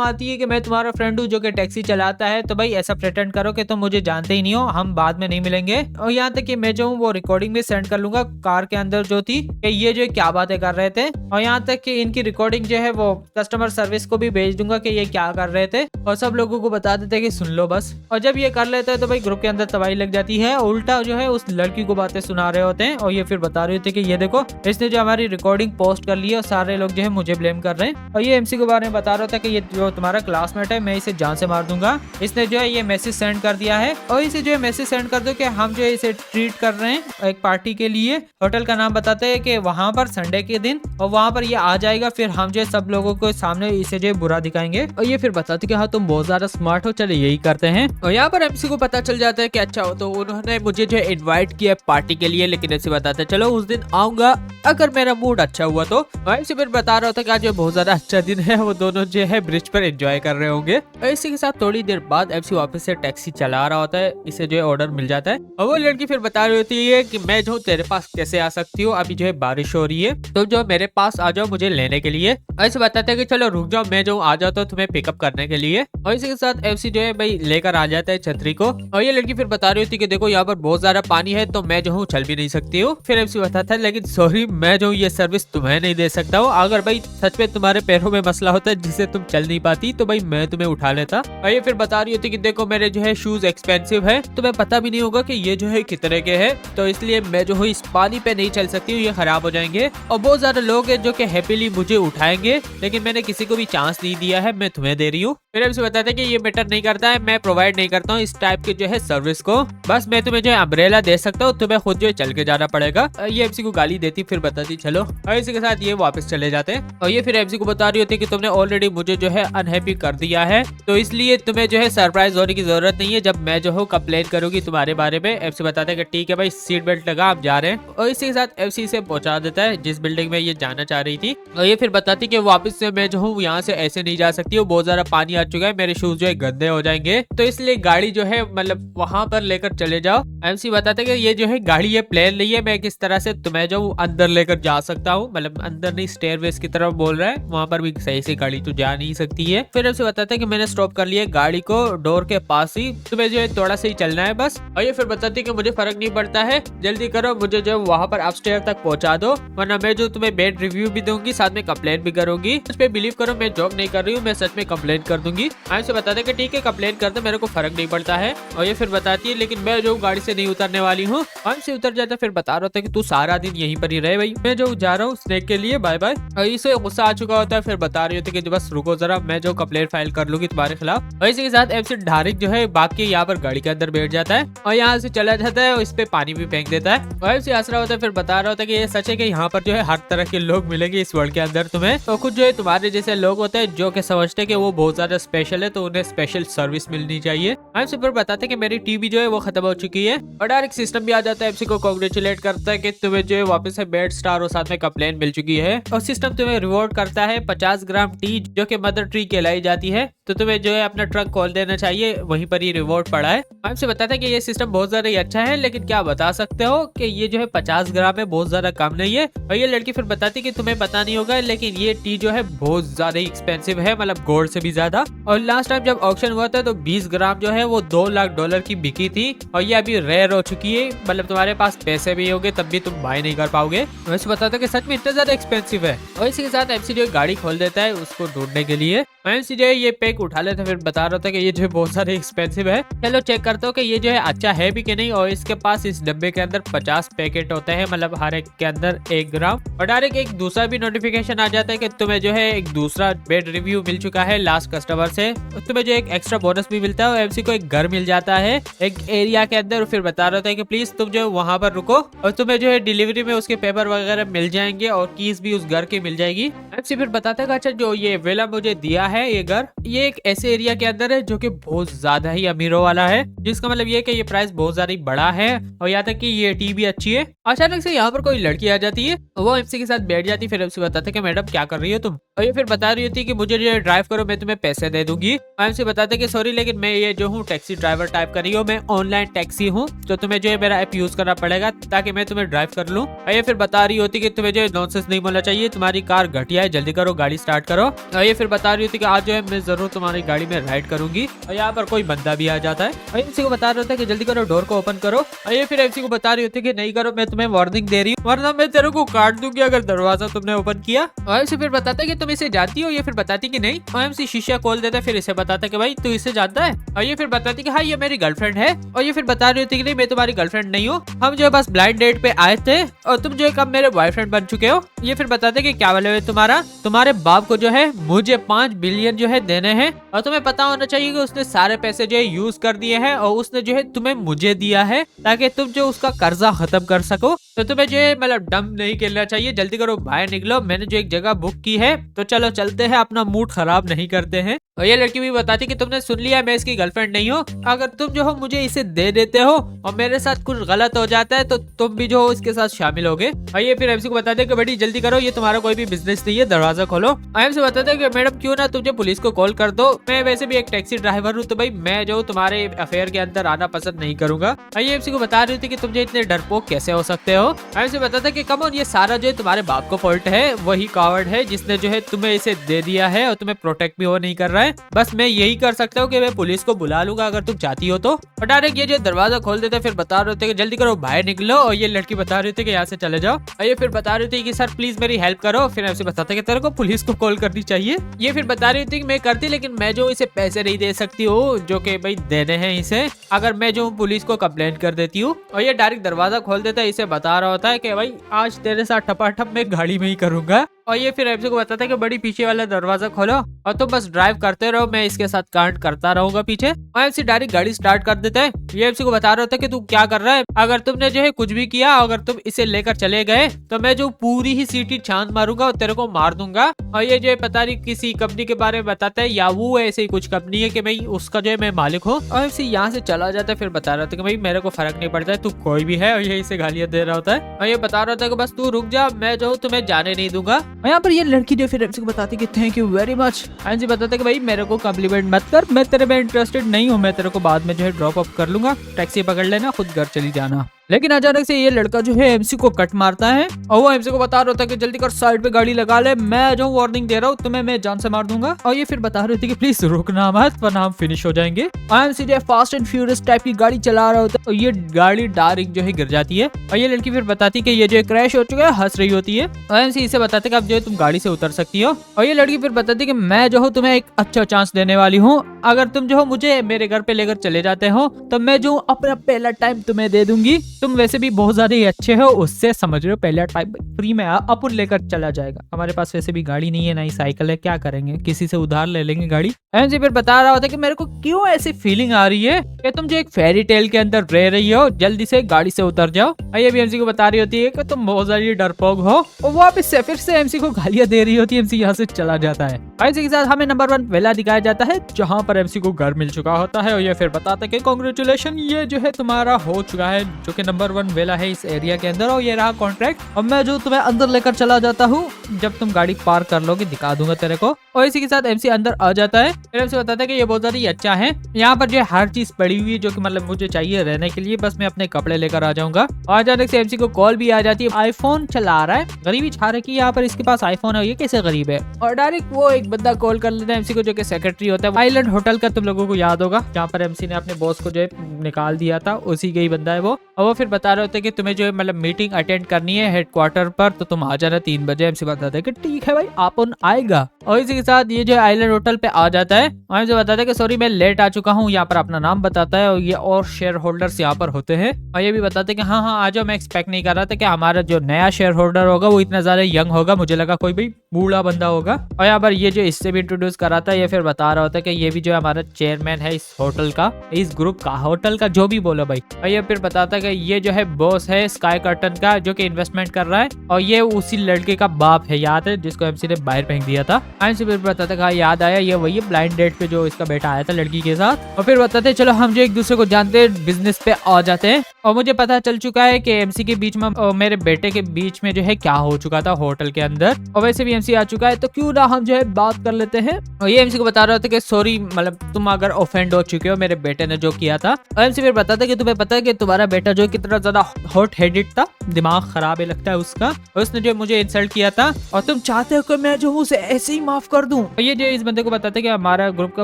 आती है कि मैं तुम्हारा फ्रेंड हूँ जो कि टैक्सी चलाता है, तो भाई ऐसा प्रिटेंड करो कि तुम मुझे जानते ही नहीं हो, हम बाद में नहीं मिलेंगे। और यहाँ तक कि मैं जो हूँ वो रिकॉर्डिंग भी सेंड कर लूंगा कार के अंदर जो थी कि ये जो क्या बातें कर रहे थे, और यहाँ तक कि इनकी रिकॉर्डिंग जो है वो कस्टमर सर्विस को भी भेज दूंगा कि ये क्या कर रहे थे, और सब लोगों को बता देते कि सुन लो बस। और जब ये कर लेते हैं तो भाई ग्रुप के अंदर तबाही लग जाती है, उल्टा जो है उस लड़की को बातें सुना रहे होते हैं। और ये फिर बता रहे थे कि ये देखो इसने जो हमारी रिकॉर्डिंग पोस्ट कर ली है और सारे लोग जो है मुझे ब्लेम कर रहे हैं। और ये एमसी के बारे में बता रहा था कि ये जो तुम्हारा क्लासमेट है मैं इसे जान से मार दूंगा, इसने जो है ये मैसेज सेंड कर दिया है, और इसे जो है मैसेज सेंड कर दो कि हम जो है इसे ट्रीट कर रहे हैं एक पार्टी के लिए। होटल का नाम बताते हैं कि वहां पर संडे के दिन, और वहां पर ये आ जाएगा, फिर हम जो है सब लोगों को सामने इसे जो है बुरा दिखाएंगे। और ये फिर बताते कि हाँ तुम बहुत ज्यादा स्मार्ट हो, चले यही करते हैं। और यहाँ पर एमसी को पता चल जाता है कि अच्छा हो, तो उन्होंने मुझे जो है इन्वाइट किया पार्टी के लिए, लेकिन ऐसे बताते चलो उस दिन आऊंगा अगर मेरा मूड अच्छा हुआ तो। एमसी फिर बता रहा होता कि आज बहुत ज्यादा अच्छा दिन है, वो दोनों जो है ब्रिज पर एंजॉय कर रहे होंगे। और इसी के साथ थोड़ी देर बाद एमसी वापस से टैक्सी चला रहा होता है, इसे जो है ऑर्डर मिल जाता है। और वो लड़की फिर बता रही होती है कि मैं जो तेरे पास कैसे आ सकती हूँ, अभी जो है बारिश हो रही है, तो जो मेरे पास आ जाओ मुझे लेने के लिए। ऐसे बताते हैं कि चलो रुक जाओ, मैं जो आ जाता हूँ तुम्हें पिकअप करने के लिए। और इसी के साथ एमसी जो है भाई लेकर आ जाता है छतरी को। और ये लड़की फिर बता रही होती है कि देखो यहाँ पर बहुत ज्यादा पानी है, तो मैं जो हूँ चल भी नहीं सकती हूँ। फिर एमसी बताता है लेकिन सॉरी मैं जो ये सर्विस तुम्हें नहीं दे सकता हूँ, अगर भाई सच में तुम्हारे पैरों में मसला होता है जिससे तुम चल नहीं पाती तो भाई मैं तुम्हें उठा लेता। और ये फिर बता रही होती कि देखो मेरे जो है शूज एक्सपेंसिव है, तुम्हें पता भी नहीं होगा कि ये जो है कितने के है, तो इसलिए मैं जो हूँ इस पानी पे नहीं चल सकती हूँ, ये खराब हो जाएंगे। और बहुत ज्यादा लोग हैं जो कि हैप्पीली मुझे उठाएंगे, लेकिन मैंने किसी को भी चांस नहीं दिया है, मैं तुम्हें दे रही हूँ। फिर हमसे बताते हैं कि ये मैटर नहीं करता है, मैं प्रोवाइड नहीं करता हूँ इस टाइप के जो है सर्विस को, बस मैं तुम्हें जो है अम्ब्रेला दे सकता हूँ, तुम्हें खुद जो है चल के जाना पड़ेगा। ये एमसी को गाली गाली देती, फिर बताती चलो, और इसी के साथ ये वापस चले जाते हैं। और ये फिर एमसी को बता रही होती है कि तुमने ऑलरेडी मुझे जो है अनहैप्पी कर दिया है, तो इसलिए तुम्हें जो है सरप्राइज होने की जरूरत नहीं है जब मैं जो हूँ कंप्लेन करूंगी तुम्हारे बारे में। एमसी बताता है कि ठीक है भाई, सीट बेल्ट लगा, हम जा रहे हैं। और इसी के साथ एमसी से पहुंचा देता है जिस बिल्डिंग में ये जाना चाह रही थी। और ये फिर बताती कि वापस से मैं जो हूँ यहाँ से ऐसे नहीं जा सकती हूँ, बहुत ज्यादा पानी आ चुका है, मेरे शूज जो है गंदे हो जाएंगे, तो इसलिए गाड़ी जो है मतलब वहां पर लेकर चले जाओ। एमसी बताते कि ये जो है गाड़ी ये प्लेन नहीं है, मैं किस तरह से तुम्हें जो अंदर लेकर जा सकता हूँ, मतलब अंदर नहीं स्टेयरवेस की तरफ बोल रहा है, वहां पर भी सही से गाड़ी तो जा नहीं सकती है। फिर एमसी बताते हैं कि मैंने स्टॉप कर लिया गाड़ी को डोर के पास ही, तुम्हें जो है थोड़ा सा ही चलना है बस। और ये फिर बताती कि मुझे फर्क नहीं पड़ता है, जल्दी करो, मुझे जो वहां पर अपस्टेयर तक पहुंचा दो, वरना मैं जो तुम्हें बेड रिव्यू भी दूंगी, साथ में कंप्लेन भी करूंगी। उस पर बिलीव करो, मैं जॉब नहीं कर रही हूँ, मैं सच में कंप्लेन कर दूंगी। एमसी बताते कि ठीक है कंप्लेन कर दो, मेरे को फर्क नहीं पड़ता है। और ये फिर बताती है लेकिन मैं जो गाड़ी से नहीं उतरने वाली हूँ। एमसी उतर जाता है, फिर बता रहा था कि तू सारा दिन यहीं पर ही रहे भाई, मैं जो जा रहा हूँ स्नैक के लिए, बाय बाय। और इसे गुस्सा आ चुका होता है, फिर बता रही होती है कि बस रुको जरा, मैं जो कंप्लेन फाइल कर लूंगी तुम्हारे खिलाफ। और इसी के साथ एमसी डायरेक्ट जो है भाग के यहाँ पर गाड़ी के अंदर बैठ जाता है और यहाँ से चला जाता है और इस पे पानी भी फेंक देता है। और एमसी हंस रहा होता है, फिर बता रहा होता है कि ये सच है कि यहाँ पर जो है हर तरह के लोग मिलेंगे इस वर्ल्ड के अंदर तुम्हें, तो कुछ जो है तुम्हारे जैसे लोग होते हैं जो कि समझते हैं कि वो बहुत ज्यादा स्पेशल है, तो उन्हें स्पेशल सर्विस मिलनी चाहिए। एमसी फिर बताते हैं कि मेरी टीवी जो है वो खत्म हो चुकी है। और डायरेक्ट सिस्टम भी आ जाता है, एमसी को कांग्रेचुलेट करता है कि तुम्हें जो है वापस से बेड स्टार और साथ में कंप्लेन मिल चुकी है। और सिस्टम तुम्हें रिवॉर्ड करता है 50 ग्राम टी जो कि मदर ट्री कहलाई जाती है, तो तुम्हें जो है अपना ट्रक खोल देना चाहिए, वहीं पर ही रिवॉर्ड पड़ा है। हमसे बताता है कि ये सिस्टम बहुत ज्यादा ही अच्छा है, लेकिन क्या बता सकते हो कि ये जो है 50 ग्राम है, बहुत ज्यादा कम नहीं है। और ये लड़की फिर बताती कि तुम्हें पता नहीं होगा, लेकिन ये टी जो है बहुत ज्यादा ही एक्सपेंसिव है, मतलब गोल्ड से भी ज्यादा। और लास्ट टाइम जब ऑक्शन हुआ था तो 20 ग्राम जो है वो $2 लाख की बिकी थी, और ये अभी रेयर हो चुकी है, मतलब तुम्हारे पास पैसे भी होंगे तब भी तुम बाय नहीं कर पाओगे। वैसे बताता है कि सच में इतना ज्यादा एक्सपेंसिव है। और इसी के साथ एमसी जो गाड़ी खोल देता है उसको ढूंढने के लिए। एमसी जो है ये पैक उठा लेता है, फिर बता रहा था कि ये जो है बहुत सारे एक्सपेंसिव है, चलो चेक करता हूँ कि ये जो है अच्छा है भी कि नहीं। और इसके पास इस डब्बे के अंदर 50 पैकेट होते हैं, मतलब हर एक के अंदर 1 ग्राम। और डायरेक्ट एक दूसरा भी नोटिफिकेशन आ जाता है कि तुम्हें जो है एक दूसरा बेड रिव्यू मिल चुका है लास्ट कस्टमर से, तुम्हें जो एक एक्स्ट्रा बोनस भी मिलता है। और एमसी को एक घर मिल जाता है एक एरिया के अंदर। फिर बता रहा था कि प्लीज तुम जो वहां पर रुको, और तुम्हें जो है डिलीवरी में उसके पेपर वगैरह मिल जाएंगे और कीज भी उस घर की मिल जाएगी। एमसी फिर बताता है अच्छा जो ये वेला मुझे दिया है ये घर, ये एक ऐसे एरिया के अंदर है जो कि बहुत ज्यादा ही अमीरों वाला है, जिसका मतलब ये कि ये प्राइस बहुत ज्यादा ही बड़ा है, और यहाँ तक कि ये टी भी अच्छी है। अचानक से यहाँ पर कोई लड़की आ जाती है, वो एमसी के साथ बैठ जाती है। फिर एमसी बताता है कि मैडम क्या कर रही हो तुम, और ये फिर बता रही होती है कि मुझे जो ड्राइव करो, मैं तुम्हें पैसे दे दूंगी। एमसी बताते हैं कि सॉरी लेकिन मैं ये जो हूँ टैक्सी ड्राइवर टाइप कर रही हूँ, मैं ऑनलाइन टैक्सी हूँ, तो तुम्हें जो है मेरा ऐप यूज करना पड़ेगा ताकि मैं तुम्हें ड्राइव कर लूँ। और ये फिर बता रही होती कि तुम्हें जो नॉनसेंस नहीं बोलना चाहिए, तुम्हारी कार घटिया है, जल्दी करो गाड़ी स्टार्ट करो। और ये फिर बता रही होती कि आज जो है मैं जरूर तुम्हारी गाड़ी में राइड करूंगी। और यहाँ पर कोई बंदा भी आ जाता है और एमसी को बता रहा होता है कि जल्दी करो डोर को ओपन करो। और ये फिर एमसी को बता रही होती है कि नहीं करो, मैं तुम्हें वार्निंग दे रही हूँ, वरना मैं तेरे को काट दूंगी अगर दरवाजा तुमने ओपन किया। और एमसी फिर बताता है कि तुम इसे जानती हो, ये फिर बताती कि नहीं। और एमसी शीशा खोल देता है, फिर इसे बताता है कि भाई तू इसे जानता है। और ये फिर बताती कि हाँ ये मेरी गर्लफ्रेंड है। और ये फिर बता रही होती है कि नहीं मैं तुम्हारी गर्लफ्रेंड नहीं हूँ, हम जो है बस ब्लाइंड डेट पे आए थे और तुम जो है कब मेरे बॉयफ्रेंड बन चुके हो। ये फिर बताते कि क्या वाले तुम्हारे बाप को जो है मुझे 5 बिलियन जो है देने हैं, और तुम्हें पता होना चाहिए कि उसने सारे पैसे जो है यूज कर दिए हैं, और उसने जो है तुम्हें मुझे दिया है ताकि तुम जो उसका कर्जा खत्म कर सको। तो तुम्हें जो है मतलब डम नहीं खेलना चाहिए, जल्दी करो बाहर निकलो, मैंने जो एक जगह बुक की है, तो चलो चलते हैं, अपना मूड खराब नहीं करते हैं। और ये लड़की भी बताती कि तुमने सुन लिया मैं इसकी गर्लफ्रेंड नहीं हूँ, अगर तुम जो हो मुझे इसे दे देते हो और मेरे साथ कुछ गलत हो जाता है तो तुम भी जो हो इसके साथ शामिल होगे। और ये फिर एमसी को बताते कि बेटी जल्दी करो, ये तुम्हारा कोई भी बिजनेस नहीं है, दरवाजा खोलो। एमसी बताते कि मैडम क्यों ना तुझे पुलिस को कॉल कर दो, मैं वैसे भी एक टैक्सी ड्राइवर हूँ, तो भाई मैं जो तुम्हारे अफेयर के अंदर आना पसंद नहीं करूंगा। ये एमसी को बता रही थी कि तुम जो इतने डरपोक कैसे हो सकते हो। एमसी बताता कि कम ऑन, ये सारा जो है तुम्हारे बाप को फॉल्ट है, वही कावर्ड है जिसने जो है तुम्हें इसे दे दिया है और तुम्हें प्रोटेक्ट भी वो नहीं कर रहा है। बस मैं यही कर सकता हूँ कि मैं पुलिस को बुला लूंगा अगर तुम चाहती हो तो। और डायरेक्ट ये जो दरवाजा खोल देते फिर बता रहे थे कि जल्दी करो बाहर निकलो। और ये लड़की बता रही थी कि यहाँ से चले जाओ। और ये फिर बता रही थी कि सर प्लीज मेरी हेल्प करो। फिर ऐसे बताते कि तेरे को पुलिस को कॉल करनी चाहिए। ये फिर बता रही थी कि मैं करती, लेकिन मैं जो इसे पैसे नहीं दे सकती हूँ जो कि भाई देने हैं इसे, अगर मैं जो पुलिस को कंप्लेंट कर देती हूँ। और ये डायरेक्ट दरवाजा खोल देता है, इसे बता रहा होता है कि भाई आज तेरे साथ ठपाठप मैं गाड़ी में ही करूंगा। और ये फिर एमसी को बताता है कि बड़ी पीछे वाला दरवाजा खोलो और तुम बस ड्राइव करते रहो, मैं इसके साथ कांड करता रहूंगा पीछे। और एमसी डायरेक्ट गाड़ी स्टार्ट कर देता है। ये एमसी को बता रहा होता है कि तू क्या कर रहा है, अगर तुमने जो है कुछ भी किया, अगर तुम इसे लेकर चले गए तो मैं जो पूरी ही सिटी छान मारूंगा और तेरे को मार दूंगा। और ये जो है पता नहीं किसी कंपनी के बारे में बताता है, या वो ऐसे ही कुछ कंपनी है कि भाई उसका जो है मैं मालिक हूँ। और एमसी यहाँ से चला जाता है। फिर बता रहा था कि भाई मेरे को फर्क नहीं पड़ता है तू कोई भी है, और यही से गालियां दे रहा होता है। और ये बता रहा था कि बस तू रुक जा, मैं जो हूँ तुम्हें जाने नहीं दूंगा। और यहाँ पर ये लड़की जो फिर एमसी को बताती है कि thank you very much. MC बताता है कि भाई मेरे को कॉम्प्लीमेंट मत कर, मैं तेरे में इंटरेस्टेड नहीं हूँ, मैं तेरे को बाद में जो है ड्रॉप अप कर लूंगा, टैक्सी पकड़ लेना, खुद घर चली जाना। लेकिन अचानक से ये लड़का जो है एमसी को कट मारता है और वो एमसी को बता रहा होता है कि जल्दी कर साइड पे गाड़ी लगा ले, मैं जो वार्निंग दे रहा हूँ तुम्हें, मैं जान से मार दूंगा। और ये फिर बता रहे थे कि प्लीज रुकना मत वरना हम फिनिश हो जाएंगे। एमसी जो फास्ट एंड फ्यूरियस टाइप की गाड़ी चला रहा होता है और ये गाड़ी डायरेक्ट जो है गिर जाती है। और ये लड़की फिर बताती है कि ये जो क्रैश हो चुका है, हंस रही होती है। और एमसी इसे बताते कि अब जो है तुम गाड़ी से उतर सकती हो। और ये लड़की फिर बताती है कि मैं जो हूँ तुम्हें एक अच्छा चांस देने वाली हूँ, अगर तुम जो हो मुझे मेरे घर पे लेकर चले जाते हो तो मैं जो अपना पहला टाइम तुम्हें दे दूंगी, तुम वैसे भी बहुत ज्यादा ही अच्छे हो, उससे समझ रहे हो पहला टाइम फ्री में अपन लेकर चला जाएगा। हमारे पास वैसे भी गाड़ी नहीं है, ना ही साइकिल है, क्या करेंगे, किसी से उधार ले लेंगे गाड़ी। एमसी फिर बता रहा होता है कि मेरे को क्यों ऐसी फीलिंग आ रही है कि तुम जो एक फेरी टेल के अंदर रह रही हो, जल्दी से गाड़ी से उतर जाओ। ये भी एमसी को बता रही होती है कि तुम बहुत ज्यादा डरपोक हो, और वो वापस से फिर से एमसी को गालियां दे रही होती है। एमसी यहाँ से चला जाता है। इसी के साथ हमें नंबर 1 वेला दिखाया जाता है जहाँ पर एमसी को घर मिल चुका होता है। और ये फिर बताता है कि कांग्रेचुलेशन, ये जो है तुम्हारा हो चुका है, जो कि नंबर 1 वेला है इस एरिया के अंदर, और ये रहा कॉन्ट्रैक्ट, और मैं जो तुम्हें अंदर लेकर चला जाता हूँ, जब तुम गाड़ी पार कर लोगे दिखा दूंगा तेरे को। और इसी के साथ एमसी अंदर आ जाता है। फिर एमसी बताता है कि ये बहुत ज्यादा ही अच्छा है, यहाँ पर जो हर चीज पड़ी हुई है जो कि मतलब मुझे चाहिए रहने के लिए, बस मैं अपने कपड़े लेकर आ जाऊंगा। और अचानक से एमसी को कॉल भी आ जाती है, आईफोन चला रहा है, गरीबी छा रखी है यहाँ पर, इसके पास आईफोन है, ये कैसे गरीब है। और डायरेक्ट वो एक बंदा कॉल कर लेता है एमसी को, जो कि सेक्रेटरी होता है आइलैंड होटल का, तुम लोगों को याद होगा, जहाँ पर एमसी ने अपने बॉस को जो है निकाल दिया था, उसी का ही बंदा है वो। और वो फिर बता रहे होते हैं कि तुम्हें जो है मतलब मीटिंग अटेंड करनी है हेडक्वार्टर पर, तो तुम आ जाना 3 बजे। एमसी बताता है कि ठीक है भाई, आपन आएगा। और इसी के साथ ये जो आइलैंड होटल पे आ जाता है और एमसी बताता है कि सॉरी मैं लेट आ चुका हूँ, यहाँ पर अपना नाम बताता है, और ये और शेयर होल्डर्स यहाँ पर होते हैं। और ये भी बताते हैं कि हाँ हाँ आ जाओ, मैं एक्सपेक्ट नहीं कर रहा था कि हमारा जो नया शेयर होल्डर होगा वो इतना ज्यादा यंग होगा, मुझे लगा कोई भी बूढ़ा बंदा होगा। और यहाँ पर ये जो इससे भी इंट्रोड्यूस कराता है, ये फिर बता रहा होता है कि ये भी जो हमारा चेयरमैन है इस होटल का, इस ग्रुप का, होटल का, जो भी बोलो भाई। और ये फिर बताता है कि ये जो है बॉस है स्काई कर्टन का, जो कि इन्वेस्टमेंट कर रहा है, और ये उसी लड़के का बाप है, याद है, जिसको एमसी ने बाहर फेंक दिया था। एमसी फिर बताता है याद आया, ये वही ब्लाइंड डेट पे जो इसका बेटा आया था लड़की के साथ। और फिर बताते चलो हम जो एक दूसरे को जानते हैं बिजनेस पे आ जाते हैं। और मुझे पता चल चुका है कि एमसी के बीच में और मेरे बेटे के बीच में जो है क्या हो चुका था होटल के अंदर, और वैसे भी एमसी आ चुका है, तो क्यों ना हम जो है बात कर लेते हैं। और ये एमसी को बता रहा था कि सॉरी, मतलब तुम अगर ऑफेंड हो चुके हो मेरे बेटे ने जो किया था। और एमसी फिर बताता है कि तुम्हें पता है कि तुम्हारा बेटा जो कितना ज्यादा हॉट हेडेड था, दिमाग खराब है लगता है उसका, और उसने जो मुझे इंसल्ट किया था, और तुम चाहते हो कि मैं जो हूँ उसे ऐसे ही माफ कर दूं। और ये जो इस बंदे को बताते कि हमारा ग्रुप का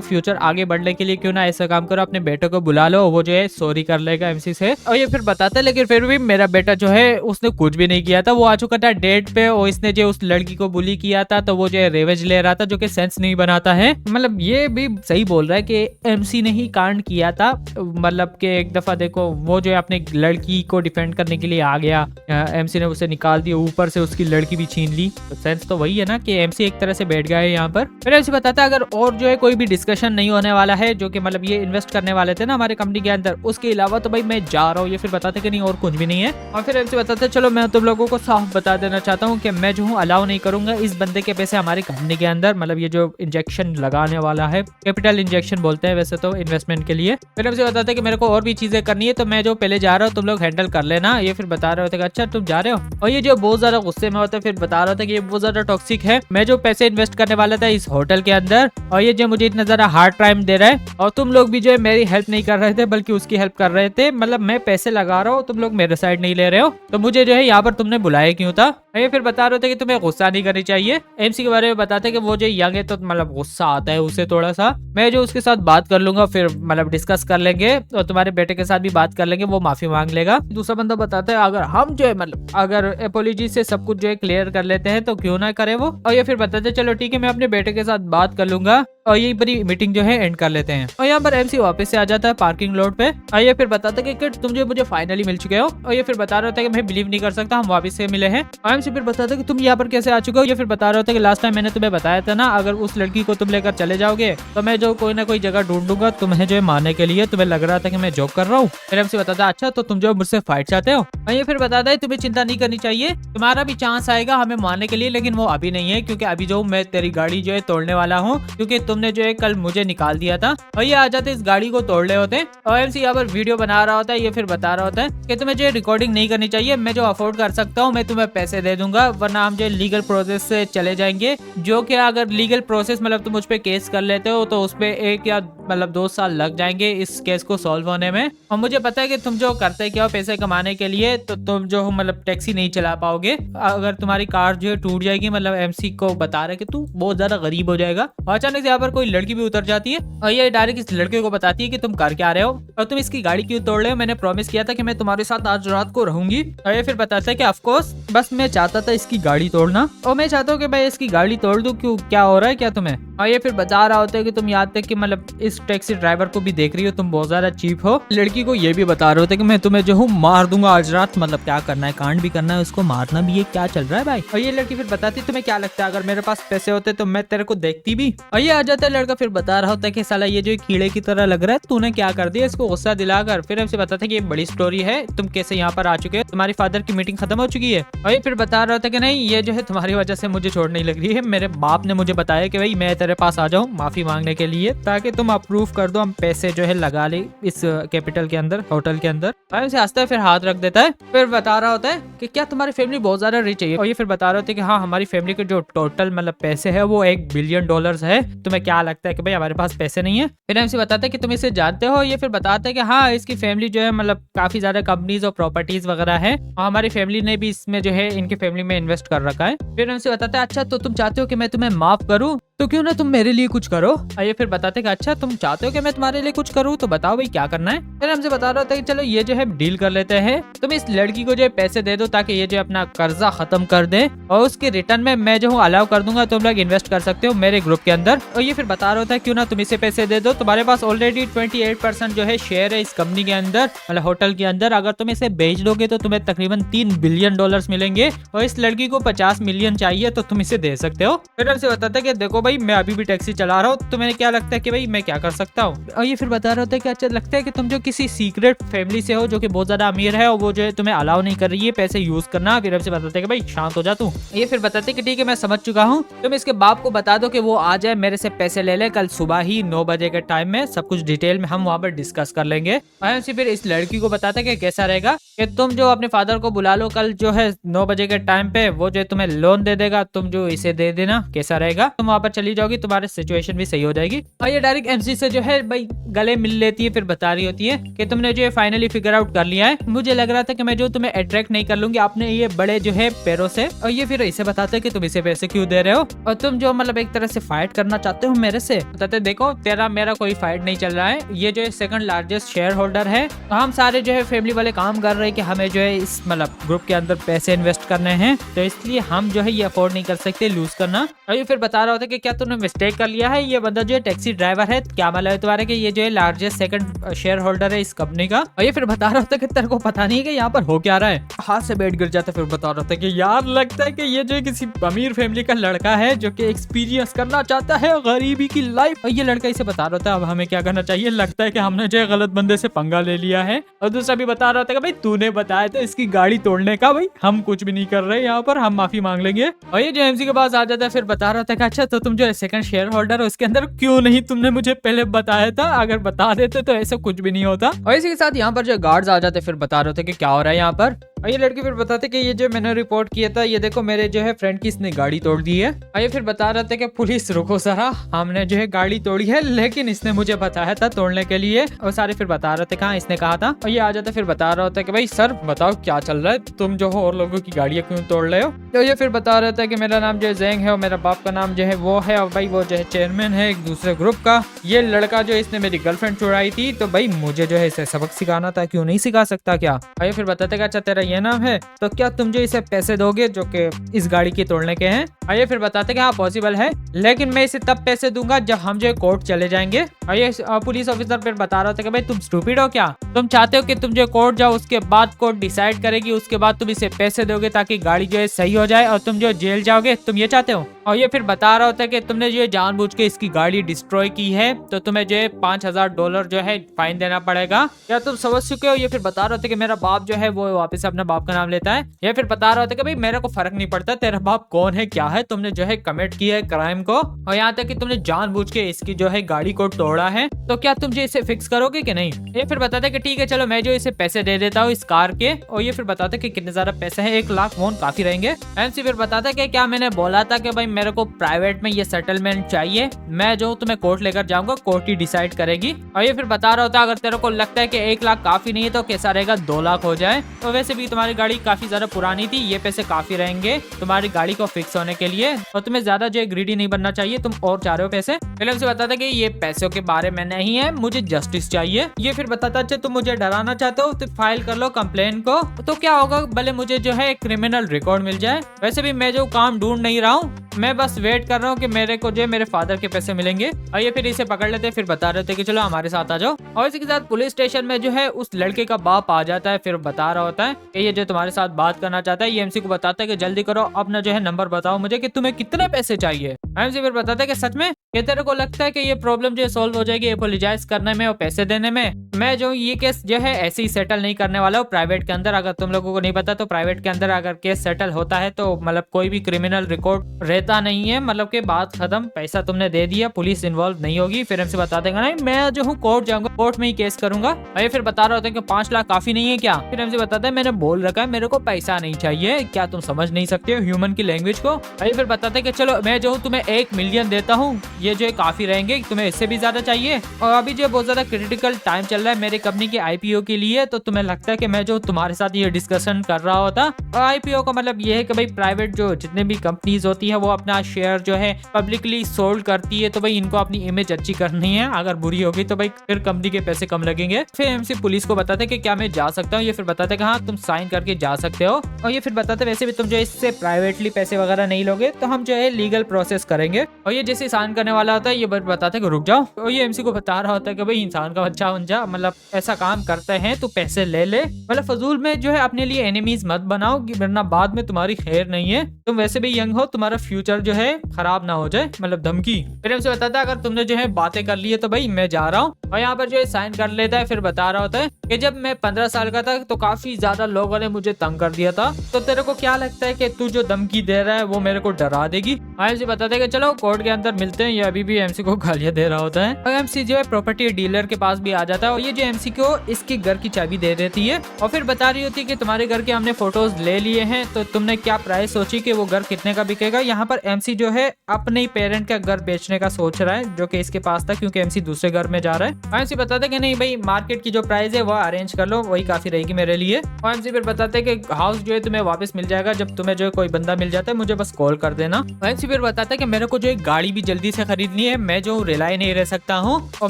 फ्यूचर आगे बढ़ने के लिए क्यों ना ऐसा काम करो, अपने बेटे को बुला लो, वो जो है सॉरी कर लेगा एमसी से। और ये फिर बताता है लेकिन फिर भी मेरा बेटा जो है उसने कुछ भी नहीं किया था, वो आ चुका था डेट पे, और इसने जो उस लड़की को बुली किया था, तो वो जो है रेवेज ले रहा था, जो कि सेंस नहीं बनाता है। मतलब ये भी सही बोल रहा है कि एमसी ने ही कांड किया था, मतलब कि एक दफा देखो वो जो है अपने लड़की को डिफेंड करने के लिए आ गया, एमसी ने उसे निकाल दिया, ऊपर से उसकी लड़की भी छीन ली, तो सेंस तो वही है ना कि एमसी एक तरह से बैठ गया है यहाँ पर। फिर एमसी बताता है अगर और जो है कोई भी डिस्कशन नहीं होने वाला है, जो कि मतलब ये इन्वेस्ट करने वाले थे ना हमारे कंपनी के अंदर, उसके अलावा तो भाई मैं जा रहा हूँ। ये फिर बताते कि नहीं और कुछ भी नहीं है। और फिर एमसी बताते चलो मैं तुम लोगों को साफ बता देना चाहता हूँ कि मैं जो हूँ अलाउ नहीं करूंगा इस बंदे के पैसे हमारी कंपनी के अंदर, मतलब ये जो इंजेक्शन लगाने वाला है, कैपिटल इंजेक्शन बोलते हैं वैसे तो इन्वेस्टमेंट के लिए। फिर एमसी बताते कि मेरे को और भी चीजें करनी है, तो मैं जो पहले जा रहा हूँ तुम लोग हैंडल कर लेना। ये फिर बता रहे होते अच्छा तुम जा रहे हो। और ये जो बहुत ज्यादा गुस्से में होता है, फिर बता रहा था कि ये बहुत ज्यादा टॉक्सिक है, मैं जो पैसे इन्वेस्ट करने वाला था इस होटल के अंदर, और ये जो मुझे इतना ज्यादा हार्ड टाइम दे रहा है, और तुम लोग भी जो है मेरी हेल्प नहीं कर रहे थे बल्कि उसकी हेल्प कर रहे थे, मतलब मैं पैसे लगा रहा हूँ, तुम लोग मेरे साइड नहीं ले रहे हो, तो मुझे जो है यहाँ पर तुमने बुलाया क्यों था। ये फिर बता रहे थे कि तुम्हें गुस्सा नहीं करनी चाहिए। एमसी के बारे में बताते कि वो जो यंग है तो मतलब गुस्सा आता है उसे थोड़ा सा, मैं जो उसके साथ बात कर लूंगा, फिर मतलब डिस्कस कर लेंगे, और तुम्हारे बेटे के साथ भी बात कर लेंगे, वो माफी मांग लेगा। दूसरा बंदा बताता है अगर हम जो है मतलब अगर एपोलॉजी से सब कुछ जो है क्लियर कर लेते हैं तो क्यों ना करे वो। और ये फिर बताते चलो ठीक है मैं अपने बेटे के साथ बात कर लूंगा, और यही बड़ी मीटिंग जो है एंड कर लेते हैं। और यहाँ पर एमसी वापस से आ जाता है पार्किंग लॉट पे, और ये फिर बताता है कि तुम जो मुझे फाइनली मिल चुके हो। और ये फिर बता रहा होता है कि मैं बिलीव नहीं कर सकता हम वापस से मिले हैं। और एमसी फिर बताता है कि तुम यहाँ पर कैसे आ चुके हो। ये फिर बता रहे होते कि लास्ट टाइम मैंने तुम्हें बताया था ना, अगर उस लड़की को तुम लेकर चले जाओगे तो मैं जो कोई ना कोई जगह ढूंढूंगा तुम्हें जो है मारने के लिए। तुम्हें लग रहा था कि मैं जोक कर रहा हूँ। फिर एमसी बताता है अच्छा तो तुम जो मुझसे फाइट चाहते हो। और ये फिर बताता है तुम्हें चिंता नहीं करनी चाहिए, तुम्हारा भी चांस आएगा हमें मारने के लिए, लेकिन वो अभी नहीं है क्योंकि अभी जो मैं तेरी गाड़ी जो है तोड़ने वाला हूँ, क्योंकि तुमने जो है कल मुझे निकाल दिया था। और ये आ जाते इस गाड़ी को तोड़ रहे होते हैं। और एमसी यहाँ पर वीडियो बना रहा होता है। ये फिर बता रहा होता है कि तुम्हें जो रिकॉर्डिंग नहीं करनी चाहिए, मैं जो अफोर्ड कर सकता हूँ मैं तुम्हें पैसे दे दूंगा, वरना हम जो लीगल प्रोसेस से चले जाएंगे। जो कि अगर लीगल प्रोसेस मतलब तुम उस पर केस कर लेते हो तो उस पर 1 या मतलब 2 साल लग जाएंगे इस केस को सॉल्व होने में। और मुझे पता है कि तुम जो करते क्या हो पैसे कमाने के लिए, तो तुम जो मतलब टैक्सी नहीं चला पाओगे। अगर तुम्हारी कार जो है टूट जाएगी, मतलब एमसी को बता रहे कि तू बहुत ज्यादा गरीब हो जाएगा। और अचानक से यहाँ पर कोई लड़की भी उतर जाती है और ये डायरेक्ट इस लड़के को बताती है कि तुम कर क्या रहे हो और तुम इसकी गाड़ी क्यों तोड़ रहे हो। मैंने प्रॉमिस किया था कि मैं तुम्हारे साथ आज रात को रहूंगी। और ये फिर बताता है कि ऑफकोर्स बस मैं चाहता था इसकी गाड़ी तोड़ना, और मैं चाहता हूँ कि मैं इसकी गाड़ी तोड़ दूं। क्यों, क्या हो रहा है क्या तुम्हें? और ये फिर बता रहा होता है कि तुम याद तक कि मतलब इस टैक्सी ड्राइवर को भी देख रही हो, तुम बहुत ज्यादा चीप हो। लड़की को ये भी बता रहे होते कि मैं तुम्हें जो हूँ मार दूंगा आज रात। मतलब क्या करना है, कांड भी करना है, उसको मारना भी है, क्या चल रहा है भाई? और ये लड़की फिर बताती तुम्हें क्या लगता है अगर मेरे पास पैसे होते तो मैं तेरे को देखती भी। और ये आ जाता है लड़का फिर बता रहा होता है कि साला ये जो कीड़े की तरह लग रहा है, तूने क्या कर दिया इसको गुस्सा दिलाकर। फिर हमसे बताता है कि ये बड़ी स्टोरी है, तुम कैसे यहाँ पर आ चुके हो, तुम्हारी फादर की मीटिंग खत्म हो चुकी है। और ये फिर बता रहा होता है कि नहीं, ये जो है तुम्हारी वजह से मुझे छोड़ नहीं लग रही है। मेरे बाप ने मुझे बताया कि भाई मैं तेरे पास आ जाऊँ माफी मांगने के लिए, ताकि तुम अप्रूव कर दो, हम पैसे जो है लगा ले इस कैपिटल के अंदर, होटल के अंदर। से हंसता है, फिर हाथ रख देता है। फिर बता रहा होता है कि क्या तुम्हारी फैमिली बहुत ज्यादा रिच है? और ये फिर बता रहे होते हैं कि हाँ, हमारी फैमिली के जो टोटल मतलब पैसे है वो $1 बिलियन है। तुम्हें क्या लगता है कि भाई हमारे पास पैसे नहीं है? फिर एमसी बताता है कि तुम इसे जानते हो। ये फिर बताते हैं कि हाँ, इसकी फैमिली जो है मतलब काफी ज्यादा कंपनीज और प्रॉपर्टीज वगैरह है, और हमारी फैमिली ने भी इसमें जो है इनकी फैमिली में इन्वेस्ट कर रखा है। फिर एमसी बताता है अच्छा तो तुम चाहते हो कि मैं तुम्हें माफ करूँ, तो क्यों ना तुम मेरे लिए कुछ करो। और ये फिर बताते कि अच्छा तुम चाहते हो कि मैं तुम्हारे लिए कुछ करूँ, तो बताओ भाई क्या करना है। फिर हमसे बता रहा था कि चलो ये जो है डील कर लेते हैं, तुम इस लड़की को जो है पैसे दे दो ताकि ये जो अपना कर्जा खत्म कर दे, और उसके रिटर्न में मैं जो हूँ अलाउ कर दूंगा, तुम लोग इन्वेस्ट कर सकते हो मेरे ग्रुप के अंदर। और ये फिर बता रहा था क्यों ना तुम इसे पैसे दे दो, तुम्हारे पास ऑलरेडी 28% जो है शेयर है इस कंपनी के अंदर, मतलब होटल के अंदर। अगर तुम इसे बेच दोगे तो तुम्हें तकरीबन $3 बिलियन मिलेंगे, और इस लड़की को 50 मिलियन चाहिए तो तुम इसे दे सकते हो। फिर हमसे बताता है कि देखो भाई मैं अभी भी टैक्सी चला रहा हूँ, तुम्हें क्या लगता है कि भाई मैं क्या कर सकता हूँ? और ये फिर बता रहा था कि अच्छा लगता है कि तुम जो किसी सीक्रेट फैमिली से हो जो कि बहुत ज्यादा अमीर है, और वो जो है तुम्हें अलाउ नहीं कर रही है पैसे यूज करना। फिर हमसे बताते कि भाई शांत हो जा तू। ये फिर बताते कि ठीक है मैं समझ चुका हूँ, तुम इसके बाप को बता दो कि वो आ जाए, मेरे से पैसे ले ले, कल सुबह ही 9 बजे के टाइम में सब कुछ डिटेल में हम वहाँ पर डिस्कस कर लेंगे। और फिर इस लड़की को बताते कि कैसा रहेगा कि तुम जो अपने फादर को बुला लो कल जो है 9 बजे के टाइम पे, वो जो तुम्हें लोन दे देगा, तुम जो इसे दे देना, कैसा रहेगा? तुम वहाँ पर चली जाओगी, तुम्हारी सिचुएशन भी सही हो जाएगी। और ये डायरेक्ट एमसी से जो है भाई गले मिल लेती है। फिर बता रही होती है कि तुमने जो है फाइनली फिगर आउट कर लिया है, मुझे लग रहा था कि मैं जो तुम्हें अट्रैक्ट नहीं कर लूंगी अपने ये बड़े जो है पैरों से। और ये फिर इसे बताते कि तुम इसे पैसे क्यों दे रहे हो, और तुम जो मतलब एक तरह से फाइट करना चाहते हो मेरे से। बताते देखो तेरा मेरा कोई फाइट नहीं चल रहा है, ये जो है सेकंड लार्जेस्ट शेयर होल्डर है, तो हम सारे जो है फैमिली वाले काम कर रहे हैं कि हमें जो है इस मतलब ग्रुप के अंदर पैसे इन्वेस्ट करने हैं, तो इसलिए हम जो है ये अफोर्ड नहीं कर सकते लूज करना। और ये फिर बता रहा होता है कि क्या तुमने मिस्टेक कर लिया है, ये बंदा जो है टैक्सी ड्राइवर है, क्या मतलब है तुम्हारे कि ये जो है लार्जेस्ट सेकंड शेयर होल्डर है इस कंपनी का। और ये फिर बता रहा होता है कि तेरे को पता नहीं है कि यहाँ पर हो क्या रहा है। हाथ से बैठ गिर जाता है। फिर बता रहा होता है कि यार लगता है कि ये जो है किसी अमीर फैमिली का लड़का है जो कि एक्सपीरियंस करना चाहता है गरीबी की लाइफ। और ये लड़का इसे बता रहा होता है अब हमें क्या करना चाहिए, लगता है कि हमने जो है गलत बंदे से पंगा ले लिया है। और दूसरा भी बता रहा था कि भाई तूने बताया था इसकी गाड़ी तोड़ने का, भाई हम कुछ भी नहीं कर रहे यहाँ पर, हम माफी मांग लेंगे। और ये जो एमसी के पास आ जाता है, फिर बता रहा था कि अच्छा तो तुम जो है सेकंड शेयर होल्डर हो इसके अंदर, क्यों नहीं तुमने मुझे पहले बताया था, अगर बता देते तो ऐसा कुछ भी नहीं होता। और इसी के साथ यहाँ पर जो गार्ड्स आ जाते फिर बता रहे थे कि क्या हो रहा है यहाँ पर। और ये लड़की फिर बताते कि ये जो मैंने रिपोर्ट किया था, ये देखो मेरे जो है फ्रेंड की इसने गाड़ी तोड़ दी है। और ये फिर बता रहे थे कि पुलिस रुको जरा, हमने जो है गाड़ी तोड़ी है लेकिन इसने मुझे बताया था तोड़ने के लिए। और सारे फिर बता रहे थे कहाँ इसने कहा था। और ये आ जाता फिर बता रहा होता है कि भाई सर बताओ क्या चल रहा है, तुम जो हो और लोगों की गाड़ियाँ क्यों तोड़ रहे हो। तो ये फिर बता रहे थे कि मेरा नाम जो है जैंग है और मेरा बाप का नाम जो है वो है, और भाई वो जो है चेयरमैन है एक दूसरे ग्रुप का, ये लड़का जो इसने मेरी गर्लफ्रेंड चुराई थी, तो भाई मुझे जो है इसे सबक सिखाना था, क्यों नहीं सिखा सकता क्या। और ये फिर बताते अच्छा तेरा ये नाम है, तो क्या तुम जो इसे पैसे दोगे जो कि इस गाड़ी के तोड़ने के हैं। और ये फिर बताते हाँ पॉसिबल है, लेकिन मैं इसे तब पैसे दूंगा जब हम जो कोर्ट चले जाएंगे। और ये पुलिस ऑफिसर फिर बता रहा था कि भाई तुम स्टूपिड हो क्या, तुम चाहते हो कि तुम जो कोर्ट जाओ, उसके बाद कोर्ट डिसाइड करेगी, उसके बाद तुम इसे पैसे दोगे ताकि गाड़ी जो है सही हो जाए और तुम जो जेल जाओगे, तुम ये चाहते हो। और ये फिर बता रहा होता है कि तुमने जो जानबूझ के इसकी गाड़ी डिस्ट्रॉय की है, तो तुम्हें जो है $5000 जो है फाइन देना पड़ेगा। क्या तुम समझ चुके हो। ये फिर बता रहा होता है कि मेरा बाप जो है वो वापस अपने बाप का नाम लेता है। ये फिर बता रहा होता है कि भाई मेरे को फर्क नहीं पड़ता तेरा बाप कौन है क्या है, तुमने जो है कमिट किया है क्राइम को, और यहाँ तक कि तुमने जानबूझ के इसकी जो है गाड़ी को तोड़ा है, तो क्या तुम जो इसे फिक्स करोगे कि नहीं। ये फिर बताते कि ठीक है चलो मैं जो इसे पैसे दे देता हूँ इस कार के। और ये फिर बताते कि कितने ज्यादा पैसे हैं, 1 लाख वोन काफी रहेंगे। एमसी फिर बताता कि क्या मैंने बोला था कि भाई मेरे को प्राइवेट में ये सेटलमेंट चाहिए, मैं जो तुम्हें कोर्ट लेकर जाऊंगा, कोर्ट ही डिसाइड करेगी। और ये फिर बता रहा होता है अगर तेरे को लगता है कि 1 लाख काफी नहीं है तो कैसा रहेगा 2 लाख हो जाए। तो वैसे भी तुम्हारी गाड़ी काफी ज्यादा पुरानी थी, ये पैसे काफी रहेंगे तुम्हारी गाड़ी को फिक्स होने के लिए, और तुम्हें ज्यादा जो ग्रीडी नहीं बनना चाहिए, तुम और चाह रहे हो पैसे। फिल्म से बताता कि ये पैसों के बारे में नहीं है, मुझे जस्टिस चाहिए। ये फिर बताता अच्छा तुम मुझे डराना चाहते हो तो फाइल कर लो कंप्लेन को, तो क्या होगा भले मुझे जो है क्रिमिनल रिकॉर्ड मिल जाए। वैसे भी मैं जो काम ढूंढ नहीं रहा हूँ, मैं बस वेट कर रहा हूँ कि मेरे को जो मेरे फादर के पैसे मिलेंगे। और ये फिर इसे पकड़ लेते, फिर बता रहे थे कि चलो हमारे साथ आ जाओ। और इसी के साथ पुलिस स्टेशन में जो है उस लड़के का बाप आ जाता है, फिर बता रहा होता है कि ये जो तुम्हारे साथ बात करना चाहता है। ये एमसी को बताता है कि जल्दी करो, अपना जो है नंबर बताओ मुझे कि तुम्हें कितने पैसे चाहिए। एमसी फिर बताता है कि सच में कि तेरे को लगता है कि ये प्रॉब्लम जो सॉल्व हो जाएगी एपोलोजाइज करने में और पैसे देने में। मैं जो ये केस जो है ऐसे ही सेटल नहीं करने वाला हूँ प्राइवेट के अंदर। अगर तुम लोगों को नहीं पता तो प्राइवेट के अंदर अगर केस सेटल होता है तो मतलब कोई भी क्रिमिनल रिकॉर्ड रहता नहीं है, मतलब के बात खत्म, पैसा तुमने दे दिया, पुलिस इन्वॉल्व नहीं होगी। फिर हमसे बता देगा नहीं मैं जो हूँ कोर्ट जाऊंगा, कोर्ट में ही केस करूंगा। और ये फिर बता रहा होता है कि 5 लाख काफी नहीं है क्या। फिर हमसे बताता है मैंने बोल रखा है मेरे को पैसा नहीं चाहिए, क्या तुम समझ नहीं सकते हो ह्यूमन की लैंग्वेज को। और ये फिर बताते कि चलो मैं जो हूँ तुम्हें 1 मिलियन देता हूँ, ये जो काफी रहेंगे, तुम्हें इससे भी ज्यादा चाहिए। और अभी जो बहुत ज्यादा क्रिटिकल टाइम चल रहा है मेरी कंपनी के आईपीओ के लिए, तो तुम्हें लगता है कि मैं जो तुम्हारे साथ ये डिस्कशन कर रहा होता। और आईपीओ का मतलब ये है कि भाई प्राइवेट जो जितने भी कंपनीज होती है वो अपना शेयर जो है पब्लिकली सोल्ड करती है, तो भाई इनको अपनी इमेज अच्छी करनी है, अगर बुरी होगी तो भाई फिर कंपनी के पैसे कम लगेंगे। फिर एमसी पुलिस को बताते कि क्या मैं जा सकता हूँ। ये फिर बताते कि हाँ तुम साइन करके जा सकते हो। और ये फिर बताते वैसे भी तुम जो इससे प्राइवेटली पैसे वगैरह नहीं लोगे तो हम जो है लीगल प्रोसेस करेंगे। और ये जैसे साइन करने वाला होता है ये बताते कि रुक जाओ। और ये एमसी को बता रहा होता है कि भाई इंसान का बच्चा बन जा, मतलब ऐसा काम करते हैं तो पैसे ले ले, मतलब फजूल में जो है अपने लिए एनिमीज मत बनाओ वरना बाद में तुम्हारी खैर नहीं है। तुम वैसे भी यंग हो, तुम्हारा फ्यूचर जो है खराब ना हो जाए, मतलब धमकी। फिर हमसे बताता है अगर तुमने जो है बातें कर ली है तो भाई मैं जा रहा हूँ। और यहाँ पर जो है साइन कर लेता है। फिर बता रहा होता है कि जब मैं 15 साल का था तो काफी ज्यादा लोगों ने मुझे तंग कर दिया था, तो तेरे को क्या लगता है कि तू जो धमकी दे रहा है वो मेरे को डरा देगी। एमसी बताते कि चलो कोर्ट के अंदर मिलते हैं। ये अभी भी एमसी को गालियां दे रहा होता है। और एमसी जो है प्रॉपर्टी डीलर के पास भी आ जाता है और ये जो एमसी को इसके घर की चाबी दे देती है। और फिर बता रही होती है कि तुम्हारे घर के हमने फोटोज ले लिए हैं, तो तुमने क्या प्राइस सोची कि वो घर कितने का बिकेगा। यहाँ पर एमसी जो है अपने ही पेरेंट का घर बेचने का सोच रहा है जो कि इसके पास था, क्योंकि एमसी दूसरे घर में जा रहा है। एमसी बताते कि नहीं भाई मार्केट की जो प्राइस है वो अरेंज कर लो, वही काफी रहेगी मेरे लिए। और एमसी फिर बताते कि हाउस जो है तुम्हें वापस मिल जाएगा, जब तुम्हें जो है कोई बंदा मिल जाता है मुझे बस कॉल कर देना। एमसी फिर बताता है कि मेरे को जो एक गाड़ी भी जल्दी से खरीदनी है, मैं जो रिलाई नहीं रह सकता हूँ और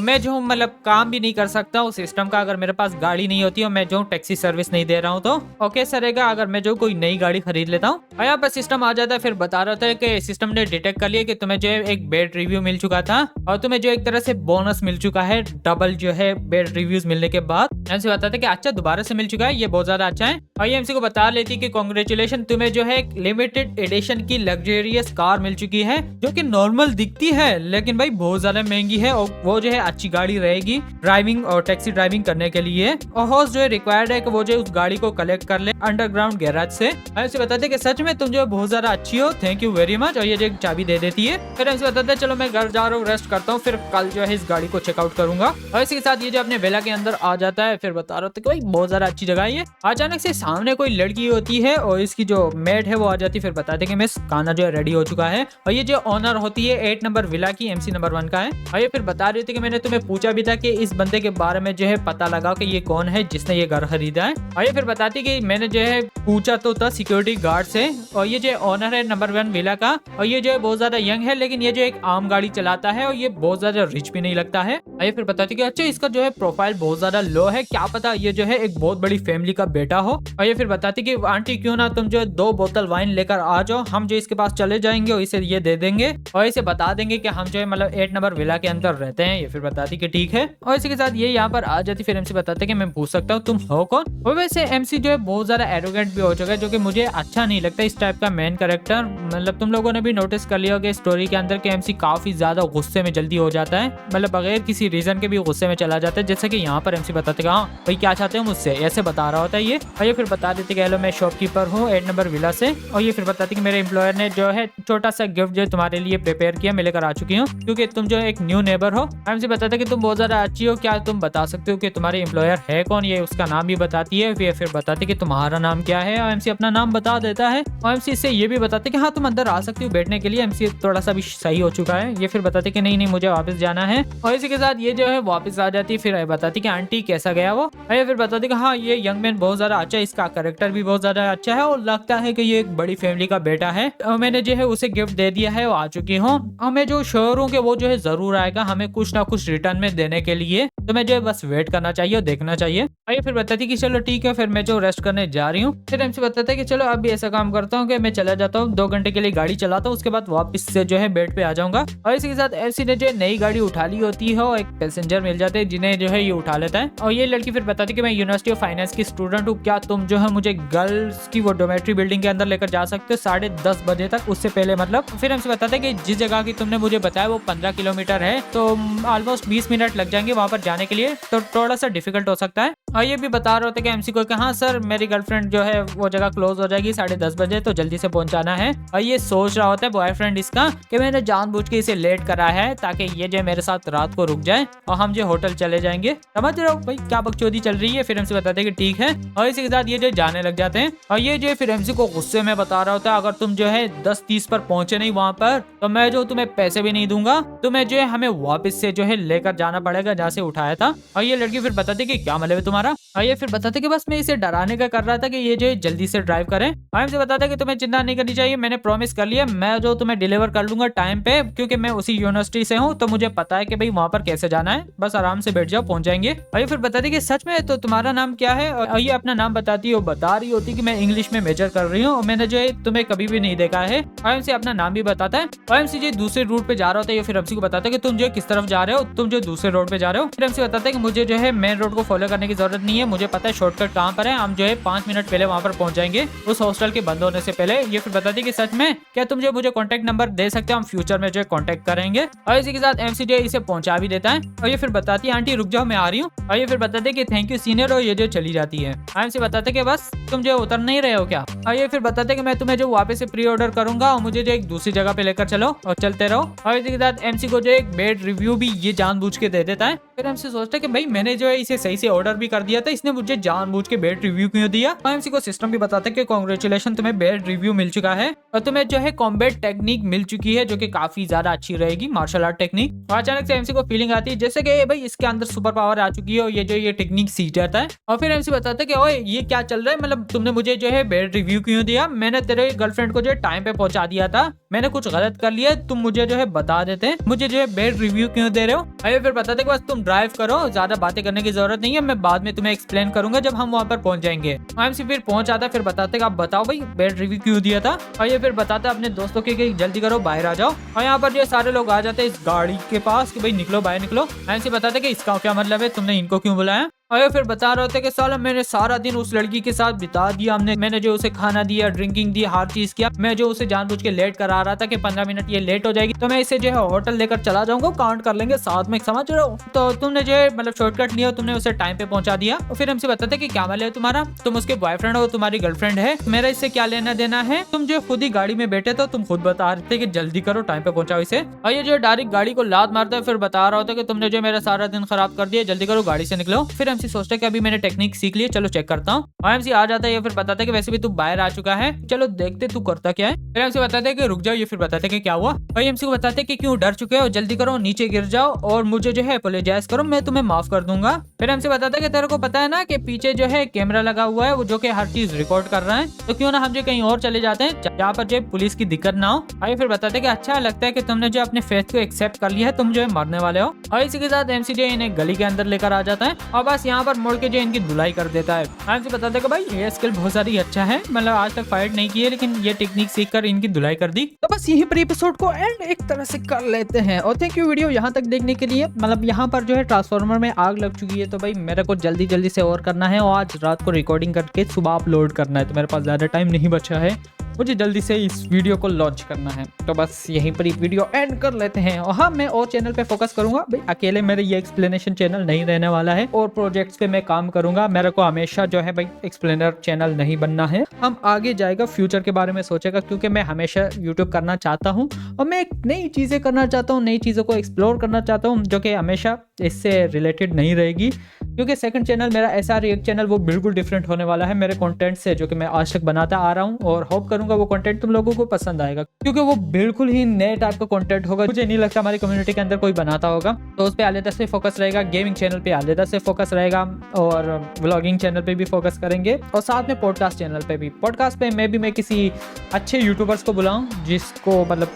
मैं जो मतलब काम भी नहीं कर सकता हूँ सिस्टम का, अगर मेरे पास गाड़ी नहीं होती और मैं जो टैक्सी सर्विस नहीं दे रहा हूँ तो ओके सर रहेगा अगर मैं जो कोई नई गाड़ी खरीद लेता हूँ। और यहाँ पर सिस्टम आ जाता है। फिर बता रहा था कि सिस्टम ने डिटेक्ट कर लिया कि तुम्हें जो है एक बेड रिव्यू मिल चुका था और तुम्हें जो एक तरह से बोनस मिल चुका है, डबल जो है बेड रिव्यूज मिलने के बाद। एमसी बताते कि अच्छा दोबारा से मिल चुका है, ये बहुत ज्यादा अच्छा है। और ये एमसी को बता लेती कि कांग्रेचुलेशन, तुम्हें जो है लिमिटेड एडिशन की लग्जरियस कार मिल चुकी है जो कि नॉर्मल दिखती है लेकिन भाई बहुत ज्यादा महंगी है और वो जो है अच्छी गाड़ी रहेगी ड्राइविंग और टैक्सी ड्राइविंग करने के लिए। और होस्ट जो है रिक्वायर्ड है कि वो जो उस गाड़ी को कलेक्ट कर ले अंडरग्राउंड गैराज से। एमसी बताते कि सच में तुम जो बहुत ज्यादा अच्छी हो, थैंक यू वेरी मच। और ये जो चाबी दे देती है। फिर एमसी बताते हैं चलो मैं घर जा रहा हूँ, रेस्ट करता हूँ, फिर कल जो है इस गाड़ी को चेकआउट करूंगा। और इसी के साथ ये जो अपने वेला के अंदर आ जाता है। फिर बता रहा था कि भाई बहुत ज्यादा अच्छी जगह है ये। अचानक से सामने कोई लड़की होती है और इसकी जो मेड है वो आ जाती है, फिर बताते कि मिस खाना जो है रेडी हो चुका है। और ये जो ओनर होती है 8 नंबर विला की, MC नंबर 1 का है। और ये फिर बता रही थी कि मैंने तुम्हें पूछा भी था कि इस बंदे के बारे में जो है पता लगाओ कि ये कौन है जिसने ये घर खरीदा है। और ये फिर बताती कि मैंने जो है पूछा तो था सिक्योरिटी गार्ड से, और ये जो ओनर है नंबर 1 विला का, और ये जो है बहुत ज्यादा यंग है, लेकिन ये जो एक आम गाड़ी चलाता है और ये बहुत ज्यादा रिच भी नहीं लगता है। और ये फिर बताती कि अच्छा इसका जो है प्रोफाइल बहुत ज्यादा लो है, क्या पता ये जो है एक बहुत बड़ी फैमिली का बेटा हो। और ये फिर बताती कि आंटी क्यों ना तुम जो है 2 बोतल वाइन लेकर आ जाओ, हम जो इसके पास चले जाएंगे और इसे ये दे देंगे और इसे बता देंगे कि हम जो है मतलब 8 नंबर विला के अंदर रहते हैं। ये फिर बताती कि ठीक है, और इसी के साथ ये यहाँ पर आ जाती। फिर MC बताते कि मैं पूछ सकता हूँ तुम हो कौन। और वैसे MC जो है बहुत ज्यादा एरोगेंट भी हो चुका है, जो कि मुझे अच्छा नहीं लगता इस टाइप का मेन कैरेक्टर। मतलब तुम लोगों ने भी नोटिस कर लिया होगा स्टोरी के अंदर कि MC काफी ज्यादा गुस्से में जल्दी हो जाता है, मतलब बगैर किसी रीजन के भी गुस्से में चला जाता है। जैसे कि यहाँ पर MC बताते कि हाँ भाई क्या चाहते हो मुझसे, ऐसे बता रहा होता है ये। और ये फिर बता देते कि हेलो मैं शॉपकीपर हूँ 8 नंबर विला से। और ये फिर बताते कि मेरे एम्प्लॉयर ने जो है छोटा सा गिफ्ट जो तुम्हारे लिए प्रिपेयर किया, मैं लेकर आ चुकी हूँ क्योंकि तुम जो एक न्यू नेबर हो। MC बताते कि तुम बहुत ज्यादा अच्छी हो, क्या तुम बता सकते हो कि तुम्हारे एम्प्लॉयर है कौन। ये उसका नाम भी बताती है। फिर बताते कि तुम्हारा नाम क्या है, और MC अपना नाम बता देता है। और MC इससे ये भी बताते कि हाँ तुम अंदर आ सकती हो बैठने के लिए। MC थोड़ा सा भी सही हो चुका है। ये फिर बताते कि नहीं मुझे वापस जाना है। और इसी के साथ ये जो है वापस आ जाती है। फिर बताती कि आंटी कैसा गया वो। और फिर बताती कि हाँ ये यंग मैन बहुत ज्यादा अच्छा है, इसका कैरेक्टर भी बहुत ज्यादा अच्छा है और लगता है कि ये एक बड़ी फैमिली का बेटा है। और मैंने जो है उसे गिफ्ट दे दिया है, वो आ चुकी हूँ। और मैं जो श्योर हूँ कि वो जो है जरूर आएगा हमें कुछ ना कुछ रिटर्न में देने के लिए, तो मैं जो है बस वेट करना चाहिए और देखना चाहिए। और ये फिर बताती कि चलो ठीक है, फिर मैं जो रेस्ट करने जा रही हूँ। फिर MC बताता है कि चलो अभी ऐसा काम करता हूँ कि मैं चला जाता हूँ 2 घंटे के लिए गाड़ी चलाता हूँ, उसके बाद वापस से जो है बेड पे आ जाऊंगा। और इसी के साथ MC ने जो नई गाड़ी उठा ली होती है और एक पैसेंजर मिल जाते हैं जिन्हें जो है ये उठा लेता है। और ये लड़की फिर बताती कि मैं यूनिवर्सिटी ऑफ फाइनेंस की स्टूडेंट हूँ, क्या तुम जो है मुझे गर्ल्स की वो डोमेट्री बिल्डिंग के अंदर लेकर जा सकते हो 10:30 बजे तक, उससे पहले मतलब। फिर हमसे बताते हैं कि जिस जगह की तुमने मुझे बताया वो 15 किलोमीटर है, तो ऑलमोस्ट 20 मिनट लग जाएंगे वहां पर जाने के लिए, तो थोड़ा सा डिफिकल्ट हो सकता है। और ये भी बता रहे होते कि MC को कि हाँ सर मेरी गर्लफ्रेंड जो है वो जगह क्लोज हो जाएगी 10:30 बजे, तो जल्दी से पहुंचाना है। और ये सोच रहा होता है बॉयफ्रेंड इसका कि मैंने जानबूझ के इसे लेट करा है ताकि ये जो मेरे साथ रात को रुक जाए और हम जो होटल चले जाएंगे। समझ रहे हो भाई क्या बकचोदी चल रही है। फिर MC बताते हैं कि ठीक है, और इसी के साथ ये जो जाने लग जाते हैं। और ये जो फिर MC को गुस्से में बता रहा होता है अगर तुम जो है 10:30 पर पहुंचे नहीं वहां पर, तो मैं जो तुम्हें पैसे भी नहीं दूंगा, तुम्हें जो है हमें वापस से जो है लेकर जाना पड़ेगा जहाँ से उठाया था। और ये लड़की फिर बताती कि क्या मतलब है तुम्हारा। और ये फिर बताते कि बस मैं इसे डराने का कर रहा था कि ये जो है जल्दी से ड्राइव करे। और MC बताता है कि तुम्हें चिंता नहीं करनी चाहिए, मैंने प्रॉमिस कर लिया, मैं जो तुम्हें डिलीवर कर लूंगा टाइम पे, क्योंकि मैं उसी यूनिवर्सिटी से हूँ तो मुझे पता है कि भाई वहां पर कैसे जाना है, बस आराम से बैठ जाओ पहुंच जाएंगे। और ये फिर बताती कि सच में, तो तुम्हारा नाम क्या है। और ये अपना नाम बताती है, बता रही होती कि मैं इंग्लिश में मेजर कर रही हूँ और मैंने जो है तुम्हें कभी भी नहीं देखा है। और MC अपना नाम भी बताता है। और MC जो दूसरे रूट पे जा रहा होता है, ये फिर MC को बताता है कि तुम जो किस तरफ जा रहे हो, तुम जो दूसरे रोड पे जा रहे हो। फिर MC बताता है कि मुझे जो है मेन रोड को फॉलो करने की जरूरत नहीं है, मुझे पता है शॉर्टकट कहाँ पर है, हम जो है 5 मिनट पहले वहां पर पहुंच जाएंगे उस हॉस्टल के बंद होने से पहले। ये फिर बताती कि सच में, क्या तुम जो मुझे कॉन्टेक्ट नंबर दे सकते हो, हम फ्यूचर में जो है कॉन्टेक्ट करेंगे। और इसी के साथ MC जो इसे पहुंचा भी देता है। और ये फिर बताती है आंटी रुक जाओ मैं आ रही हूँ। और ये फिर बताते कि थैंक यू सीनियर, और ये जो चली जाती है। MC बताते कि बस तुम जो उतर नहीं रहे हो क्या। और ये फिर बताते कि मैं तुम्हें जो वापस से प्री ऑर्डर करूंगा और मुझे जो एक दूसरी जगह पे लेकर चलो और चलते रहो। और इसी के साथ MC को जो एक बेड रिव्यू भी ये जानबूझ के दे देता है। फिर MC सोचता है कि भाई मैंने जो है इसे सही से ऑर्डर भी कर दिया था, इसने मुझे जानबूझ के बेड रिव्यू क्यों दिया। और MC को सिस्टम भी बताता है कि कांग्रेचुलेशन तुम्हें बेड रिव्यू मिल चुका है और तुम्हें जो है कॉम्बैट टेक्निक मिल चुकी है जो कि काफी ज्यादा अच्छी रहेगी, मार्शल आर्ट टेक्निक। और अचानक से MC को फीलिंग आती है जैसे कि भाई इसके अंदर सुपर पावर आ चुकी है और ये जो ये टेक्निक सीख जाता है। और फिर MC बताता है कि ओए ये क्या चल रहा है, मतलब तुमने मुझे जो है बेड रिव्यू क्यों दिया, मैंने तेरे गर्लफ्रेंड को जो है टाइम पे पहुंचा दिया था, मैंने कुछ गलत कर लिया, तुम मुझे जो है बता देते, मुझे जो है बेड रिव्यू क्यों दे रहे हो। अरे फिर बताते कि बस तुम ड्राइव करो, ज्यादा बातें करने की जरूरत नहीं है, मैं बाद में तुम्हें एक्सप्लेन करूंगा जब हम वहां पर पहुंच जाएंगे। MC फिर पहुंच आता है। फिर बताते कि आप बताओ भाई बेड रिव्यू क्यों दिया था। और ये फिर बताता अपने दोस्तों के कि जल्दी करो बाहर आ जाओ। और यहाँ पर जो सारे लोग आ जाते हैं इस गाड़ी के पास कि भाई निकलो बाहर निकलो। MC बताते कि इसका क्या मतलब है, तुमने इनको क्यों बुलाया। और फिर बता रहे होते कि साला मैंने सारा दिन उस लड़की के साथ बिता दिया, मैंने जो उसे खाना दिया, ड्रिंकिंग दी, हर चीज किया, मैं जो उसे जानबूझ के लेट करा रहा था कि 15 मिनट ये लेट हो जाएगी तो मैं इसे जो है होटल लेकर चला जाऊंगा, काउंट कर लेंगे साथ में, समझ रहे हो। तो तुमने जो है मतलब शॉर्टकट लिया, तुमने उसे टाइम पे पहुंचा दिया। और फिर हमसे बताते कि क्या मतलब है तुम्हारा, तुम उसके बॉयफ्रेंड हो, तुम्हारी गर्लफ्रेंड है, मेरा इससे क्या लेना देना है, तुम जो खुद ही गाड़ी में बैठे तो तुम खुद बता रहे थे कि जल्दी करो टाइम पे पहुंचाओ इसे। और ये जो डायरेक्ट गाड़ी को लात मारता है, फिर बता रहा होता है कि तुमने जो मेरा सारा दिन खराब कर दिया, जल्दी करो गाड़ी से निकलो। फिर एमसी सोचता है कि अभी मैंने टेक्निक सीख ली है, चलो चेक करता हूँ। और एमसी आ जाता है, ये फिर बताता है कि वैसे भी तू बाहर आ चुका है, चलो देखते तू करता क्या है। फिर एमसी बताते हैं कि रुक जाओ, ये फिर बताते हैं कि क्या हुआ। भाई एमसी को बताते हैं कि क्यों डर चुके हो, जल्दी करो नीचे गिर जाओ और मुझे जो है अपोलोजाइज करो, मैं तुम्हें माफ कर दूंगा। फिर एमसी बताता है कि तेरे को पता है ना कि पीछे जो है कैमरा लगा हुआ है, वो जो कि हर चीज रिकॉर्ड कर रहा है, तो क्यों ना हम जो कहीं और चले जाते हैं जहाँ पर जो पुलिस की दिक्कत ना हो। भाई फिर बताते हैं कि अच्छा लगता है कि तुमने जो अपने फेथ को एक्सेप्ट कर लिया है, तुम जो है मरने वाले हो। और इसी के साथ एमसी जो इन्हें गली के अंदर लेकर आ जाता है और बस यहाँ पर मुड़ के जो इनकी धुलाई कर देता है। एमसी बताता है कि भाई ये स्किल बहुत सारी अच्छा है, मतलब आज तक फाइट नहीं की है लेकिन ये टेक्निक सीख कर इनकी धुलाई कर दी। तो बस यहीं पर एपिसोड को एंड एक तरह से कर लेते हैं। और थैंक यू वीडियो यहाँ तक देखने के लिए। मतलब यहाँ पर जो है ट्रांसफॉर्मर में आग लग चुकी है, तो भाई मेरे को जल्दी जल्दी से और करना है और आज रात को रिकॉर्डिंग करके सुबह अपलोड करना है, तो मेरे पास ज़्यादा टाइम नहीं बचा है, मुझे जल्दी से इस वीडियो को लॉन्च करना है। तो बस यहीं पर वीडियो एंड कर लेते हैं। और हाँ, मैं और चैनल पे फोकस करूंगा भाई, अकेले मेरे ये एक्सप्लेनेशन चैनल नहीं रहने वाला है, और प्रोजेक्ट्स पे मैं काम करूंगा। मेरे को हमेशा जो है भाई एक्सप्लेनर चैनल नहीं बनना है, हम आगे जाएगा फ्यूचर के बारे में सोचेगा, क्योंकि मैं हमेशा यूट्यूब करना चाहता हूँ और मैं नई चीज़ें करना चाहता हूँ, नई चीज़ों को एक्सप्लोर करना चाहता हूँ, जो कि हमेशा इससे रिलेटेड नहीं रहेगी। क्योंकि सेकंड चैनल मेरा ऐसा रिएक्ट चैनल वो बिल्कुल डिफरेंट होने वाला है मेरे कंटेंट से, जो कि मैं आज तक बनाता आ रहा हूँ, और होप करूंगा वो कंटेंट तुम लोगों को पसंद आएगा, क्योंकि वो बिल्कुल ही नए टाइप का कंटेंट होगा। मुझे नहीं लगता हमारी कम्युनिटी के अंदर कोई बनाता होगा। तो उस पर अलग से फोकस रहेगा, गेमिंग चैनल पे अलग से फोकस रहेगा, और व्लॉगिंग चैनल पे भी फोकस करेंगे, और साथ में पॉडकास्ट चैनल पे भी। पॉडकास्ट पे मैं किसी अच्छे यूट्यूबर्स को बुलाऊँ जिसको मतलब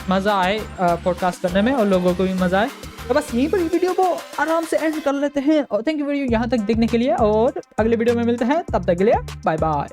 मज़ा आए पॉडकास्ट करने में और लोगों को भी मज़ा आए। तो बस यहीं पर वीडियो को आराम से एंड कर लेते हैं। और थैंक यू वीडियो यहाँ तक देखने के लिए, और अगले वीडियो में मिलते हैं, तब तक के लिए बाय बाय।